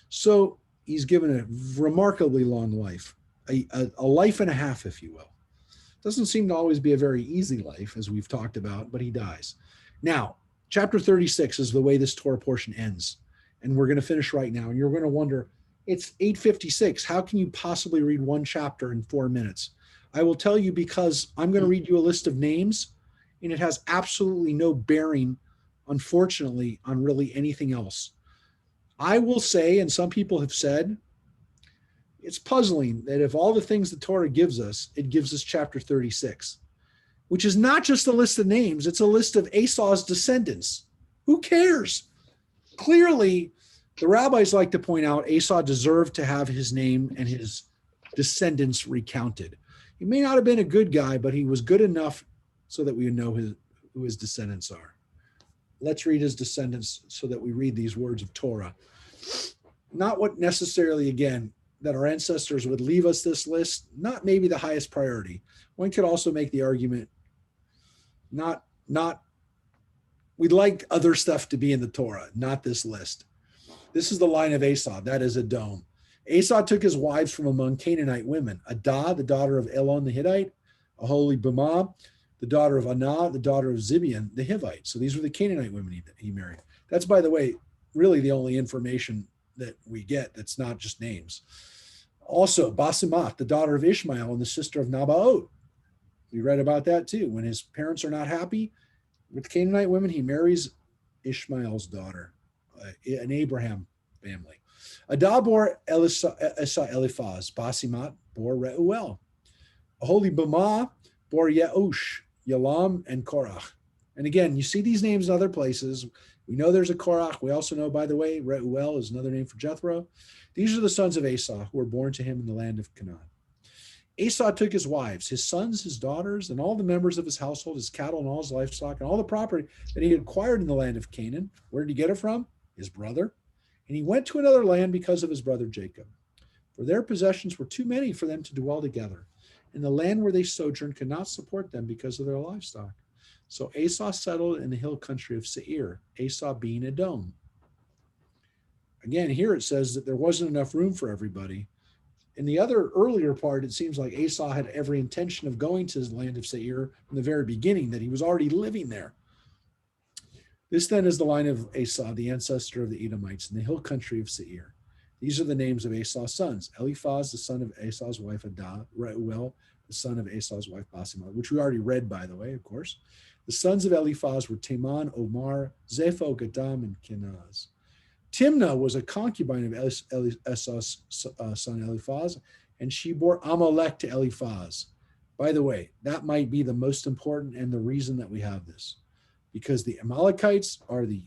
So he's given a remarkably long life, a life and a half, if you will. Doesn't seem to always be a very easy life, as we've talked about, but he dies. Now, chapter 36 is the way this Torah portion ends. And we're going to finish right now. And you're going to wonder, it's 8:56. How can you possibly read one chapter in 4 minutes? I will tell you, because I'm going to read you a list of names, and it has absolutely no bearing, unfortunately, on really anything else. I will say, and some people have said, it's puzzling that of all the things the Torah gives us, it gives us chapter 36, which is not just a list of names, it's a list of Esau's descendants. Who cares? Clearly, the rabbis like to point out Esau deserved to have his name and his descendants recounted. He may not have been a good guy, but he was good enough so that we know who his descendants are. Let's read his descendants so that we read these words of Torah. Not what necessarily, again, that our ancestors would leave us this list, not maybe the highest priority. One could also make the argument, we'd like other stuff to be in the Torah, not this list. This is the line of Esau. That is Edom. Esau took his wives from among Canaanite women. Adah, the daughter of Elon the Hittite. Aholibamah, the daughter of Anah, the daughter of Zibeon the Hivite. So these were the Canaanite women he married. That's, by the way, really the only information that we get that's not just names. Also, Basimat, the daughter of Ishmael and the sister of Nabaot. We read about that too. When his parents are not happy with Canaanite women, he marries Ishmael's daughter, an Abraham family. Adah bore Esa Eliphaz. Basimat bore Reuel. Aholibamah bore Yeush, Yalam, and Korach. And again, you see these names in other places. We know there's a Korach. We also know, by the way, Reuel is another name for Jethro. These are the sons of Esau who were born to him in the land of Canaan. Esau took his wives, his sons, his daughters, and all the members of his household, his cattle and all his livestock, and all the property that he had acquired in the land of Canaan. Where did he get it from? His brother. And he went to another land because of his brother Jacob. For their possessions were too many for them to dwell together. And the land where they sojourned could not support them because of their livestock. So Esau settled in the hill country of Seir, Esau being Edom. Again, here it says that there wasn't enough room for everybody. In the other earlier part, it seems like Esau had every intention of going to his land of Seir from the very beginning, that he was already living there. This then is the line of Esau, the ancestor of the Edomites, in the hill country of Seir. These are the names of Esau's sons: Eliphaz, the son of Esau's wife Adah; Reuel, the son of Esau's wife Basimat, which we already read, by the way, of course. The sons of Eliphaz were Teman, Omar, Zepho, Gadam, and Kenaz. Timnah was a concubine of Esau's son Eliphaz, and she bore Amalek to Eliphaz. By the way, that might be the most important and the reason that we have this, because the Amalekites are the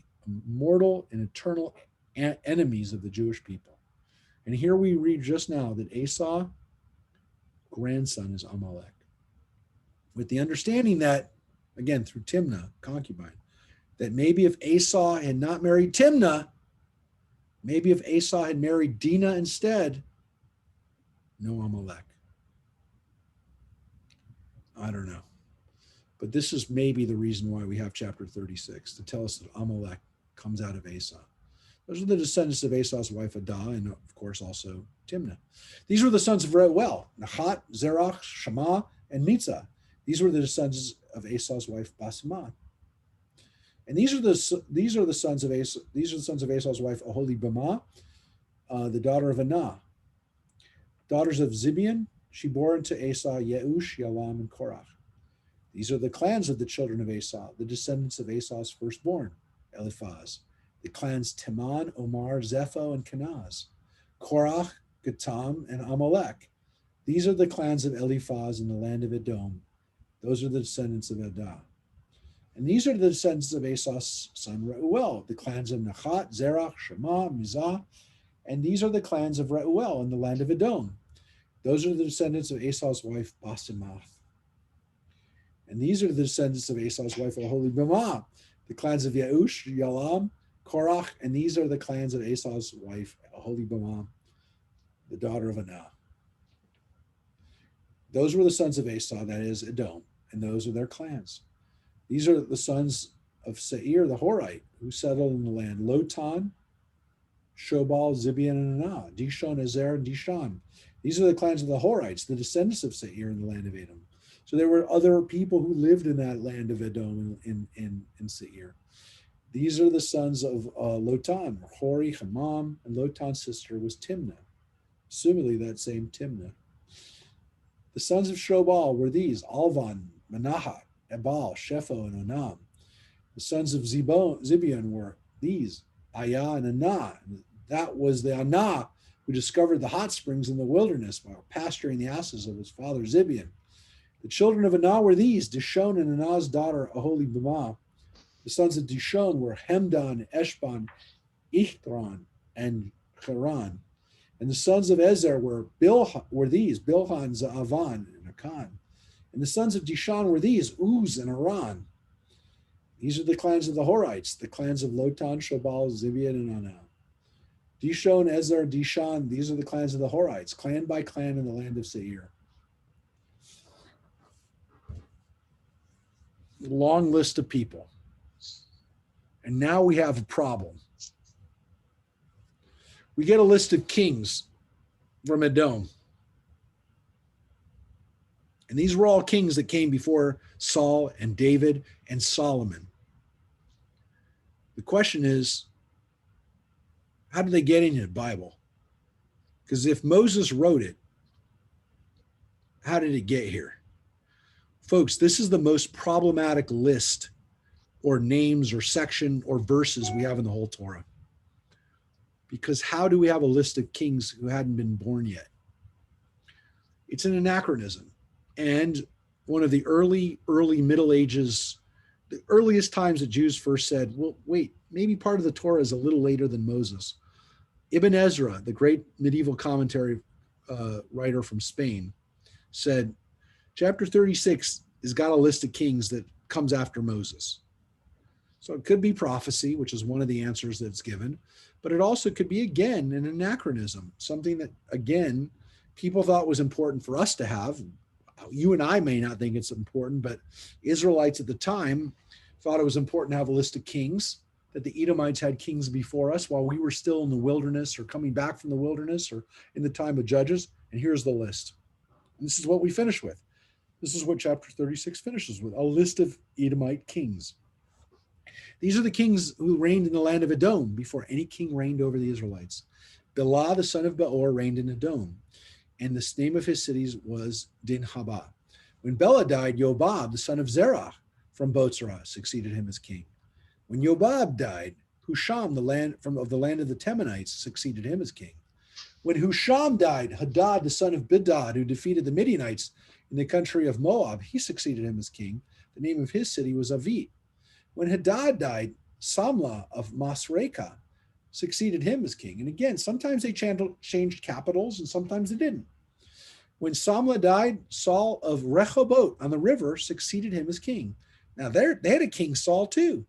mortal and eternal enemies of the Jewish people. And here we read just now that Esau, grandson, is Amalek, with the understanding that, again, through Timnah, concubine, that maybe if Esau had not married Timnah, maybe if Esau had married Dinah instead, no Amalek. I don't know. But this is maybe the reason why we have chapter 36, to tell us that Amalek comes out of Esau. Those are the descendants of Esau's wife Adah, and of course also Timnah. These were the sons of Reuel, Nahat, Zerach, Shema, and Mitzah. These were the descendants of Esau's wife Basemath. And these are the sons of Esau. These are the sons of Esau's wife Oholibamah, the daughter of Anah. Daughters of Zibeon, she bore unto Esau Yeush, Yalam, and Korach. These are the clans of the children of Esau, the descendants of Esau's firstborn, Eliphaz. The clans Teman, Omar, Zepho, and Kenaz. Korach, Gatam, and Amalek. These are the clans of Eliphaz in the land of Edom. Those are the descendants of Adah. And these are the descendants of Esau's son Reuel, the clans of Nachat, Zerach, Shema, Mizah. And these are the clans of Reuel in the land of Edom. Those are the descendants of Esau's wife Basemath. And these are the descendants of Esau's wife Oholibamah, the clans of Yeush, Yalam, Korach, and these are the clans of Esau's wife Oholibamah, the daughter of Anah. Those were the sons of Esau, that is Edom, and those are their clans. These are the sons of Seir, the Horite, who settled in the land: Lotan, Shobal, Zibeon, and Anah, Dishon, Ezer, and Dishan. These are the clans of the Horites, the descendants of Seir in the land of Edom. So there were other people who lived in that land of Edom in Seir. These are the sons of Lotan, Hori, Hamam, and Lotan's sister was Timnah. Assumedly that same Timnah. The sons of Shobal were these: Alvan, Manahat, Ebal, Shepho, and Onam. The sons of Zibeon were these: Ayah and Anah. That was the Anah who discovered the hot springs in the wilderness while pasturing the asses of his father Zibeon. The children of Anah were these: Dishon and Anah's daughter Oholibamah. The sons of Dishon were Hemdan, Eshban, Ichtran, and Haran. And the sons of Ezer were these: Bilhan, Zaavan, and Akan. And the sons of Dishan were these: Uz and Aran. These are the clans of the Horites, the clans of Lotan, Shobal, Zibeon, and Anah. Dishon, Ezer, Dishan, these are the clans of the Horites, clan by clan in the land of Seir. Long list of people. And now we have a problem. We get a list of kings from Edom. And these were all kings that came before Saul and David and Solomon. The question is, how did they get into the Bible? Because if Moses wrote it, how did it get here? Folks, this is the most problematic list or names or section or verses we have in the whole Torah. Because how do we have a list of kings who hadn't been born yet? It's an anachronism. And one of the early Middle Ages, the earliest times that Jews first said, well, wait, maybe part of the Torah is a little later than Moses. Ibn Ezra, the great medieval commentary writer from Spain, said, chapter 36 has got a list of kings that comes after Moses. So it could be prophecy, which is one of the answers that's given, but it also could be, again, an anachronism, something that, again, people thought was important for us to have. You and I may not think it's important, but Israelites at the time thought it was important to have a list of kings, that the Edomites had kings before us while we were still in the wilderness or coming back from the wilderness or in the time of Judges. And here's the list. And this is what we finish with. This is what chapter 36 finishes with, a list of Edomite kings. These are the kings who reigned in the land of Edom before any king reigned over the Israelites. Bela, the son of Beor, reigned in Edom, and the name of his cities was Dinhabah. When Bela died, Yobab, the son of Zerah from Botzrah, succeeded him as king. When Yobab died, Husham, of the land of the Temanites, succeeded him as king. When Husham died, Hadad, the son of Bedad, who defeated the Midianites in the country of Moab, he succeeded him as king. The name of his city was Avit. When Hadad died, Samlah of Masrekah succeeded him as king. And again, sometimes they changed capitals and sometimes they didn't. When Samlah died, Saul of Rehoboth on the river succeeded him as king. Now they had a king Saul too.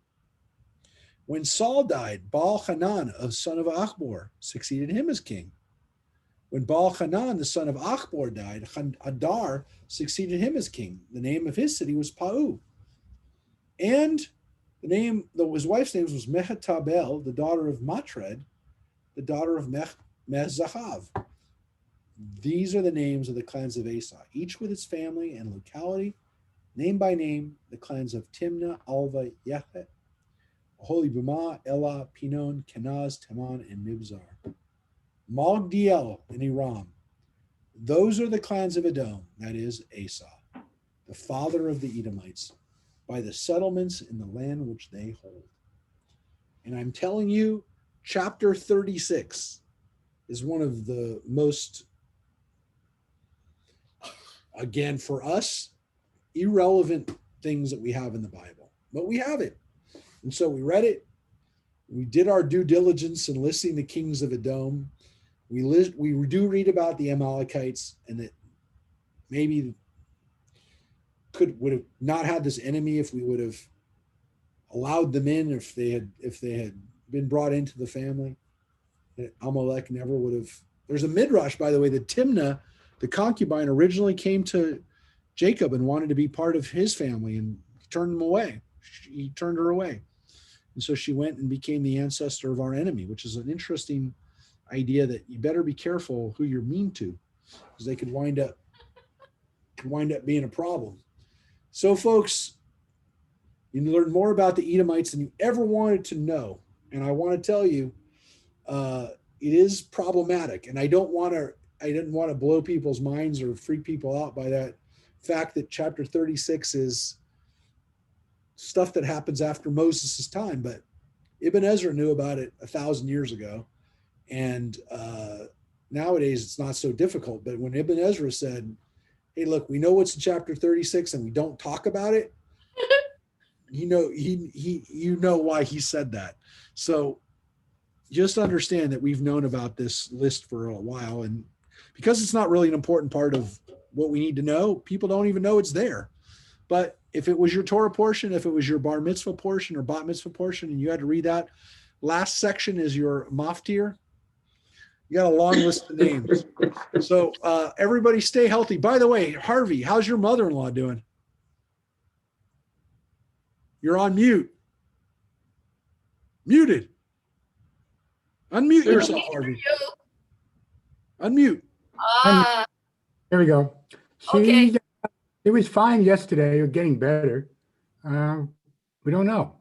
When Saul died, Baal-Hanan, of son of Achbor, succeeded him as king. When Baal-Hanan, the son of Achbor, died, Hadar succeeded him as king. The name of his city was Pau. And his wife's name was Mehetabel, the daughter of Matred, the daughter of Mezahav. These are the names of the clans of Asa, each with its family and locality, name by name, the clans of Timnah, Alva, Yechet, Aholibamah, Elah, Pinon, Kenaz, Teman, and Mibzar. Magdiel and Aram. Those are the clans of Edom, that is Asa, the father of the Edomites, by the settlements in the land which they hold. And I'm telling you, chapter 36 is one of the most, again, for us, irrelevant things that we have in the Bible, but we have it. And so we read it. We did our due diligence in listing the kings of Edom. We do read about the Amalekites and that maybe would have not had this enemy if we would have allowed them in, if they had been brought into the family. That Amalek never would have. There's a midrash, by the way, that Timnah, the concubine, originally came to Jacob and wanted to be part of his family, and he turned him away. He turned her away. And so she went and became the ancestor of our enemy, which is an interesting idea that you better be careful who you're mean to, because they could wind up being a problem. So folks, you learn more about the Edomites than you ever wanted to know. And I want to tell you, it is problematic. And I didn't want to blow people's minds or freak people out by that fact that chapter 36 is stuff that happens after Moses' time. But Ibn Ezra knew about it 1,000 years ago. And nowadays it's not so difficult. But when Ibn Ezra said, hey, look, we know what's in chapter 36 and we don't talk about it, you know why he said that. So just understand that we've known about this list for a while, and because it's not really an important part of what we need to know, people don't even know it's there. But if it was your Torah portion, if it was your bar mitzvah portion or bat mitzvah portion, and you had to read that, last section is your maftir. You got a long list of names. So everybody stay healthy. By the way, Harvey, how's your mother-in-law doing? You're on mute. Muted. Unmute yourself, Harvey. Unmute.
There we go.
Okay.
It was fine yesterday, or getting better. We don't know.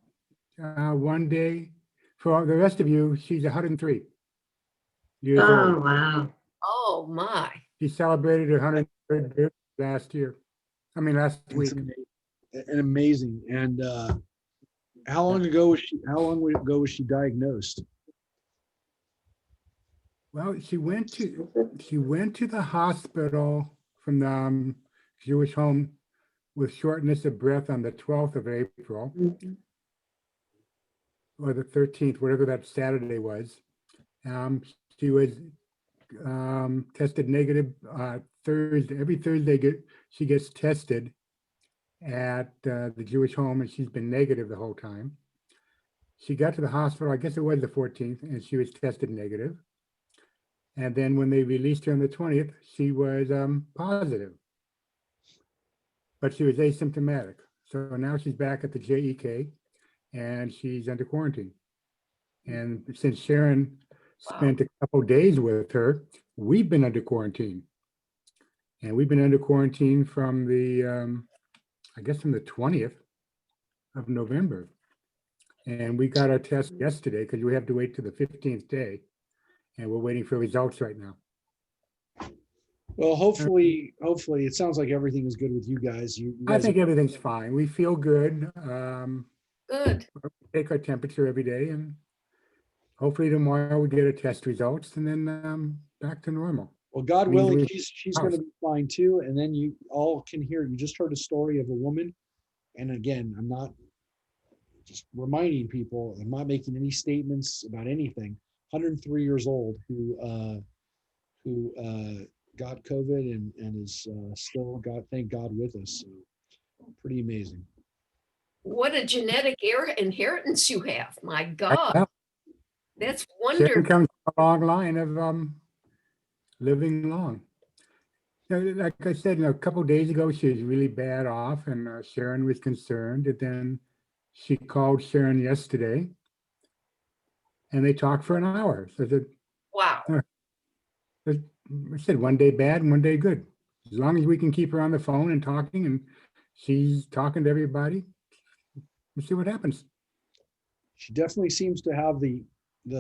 One day, for the rest of you, she's 103 years old.
Oh, wow.
Oh, my.
She celebrated her 103rd birthday last week.
And amazing. And how long ago was she diagnosed?
Well, she went to the hospital from the Jewish home with shortness of breath on the 12th of April, or the 13th, whatever that Saturday was. She was tested negative Thursday. Every Thursday she gets tested at the Jewish home, and she's been negative the whole time. She got to the hospital, I guess it was the 14th, and she was tested negative. And then when they released her on the 20th, she was positive. But she was asymptomatic. So now she's back at the JEK, and she's under quarantine. And since Sharon spent a couple days with her, we've been under quarantine. And we've been under quarantine from the, I guess from the 20th of November. And we got our test yesterday because we have to wait to the 15th day. And we're waiting for results right now.
Well, hopefully it sounds like everything is good with you guys.
I think everything's fine. We feel good.
Good.
Take our temperature every day, and hopefully tomorrow we get our test results, and then back to normal.
Well, God
Means
willing,
we-
she's going to be fine too. And then you all can hear, you just heard a story of a woman. And again, I'm not just reminding people, I'm not making any statements about anything. 103 years old who got COVID and is still thank God with us. So pretty amazing.
What a genetic inheritance you have. My
I
God,
know.
that's
Sharon
wonderful.
comes from a long line of living long. Like I said, a couple of days ago, she was really bad off, and Sharon was concerned. And then she called Sharon yesterday, and they talked for an hour. So
Wow.
I said, one day bad, and one day good. As long as we can keep her on the phone and talking, and she's talking to everybody, we'll see what happens.
She definitely seems to have the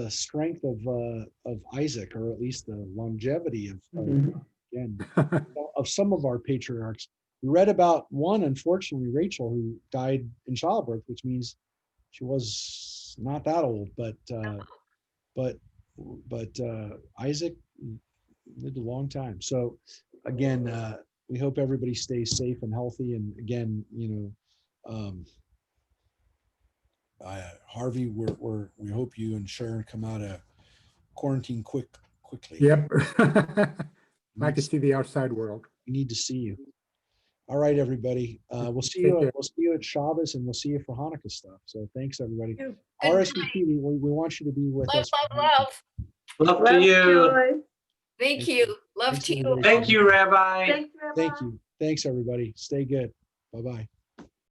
strength of Isaac, or at least the longevity again, of some of our patriarchs. We read about one, unfortunately, Rachel, who died in childbirth, which means she was not that old, but Isaac lived a long time. So again, we hope everybody stays safe and healthy. And again, Harvey, we hope you and Sharon come out of quarantine quickly.
Yep. Like to see the outside world.
We need to see you. All right, everybody. We'll see
Take
you.
care.
We'll see you at Shabbos, and we'll see you for Hanukkah stuff. So thanks, everybody.
Good
RSVP. We want you to be with
Love,
us.
love, love.
Love to you.
Thank you. Love
Thanks,
to you.
everybody.
Thank you, Rabbi.
Thank you. Thanks, everybody. Stay good. Bye-bye.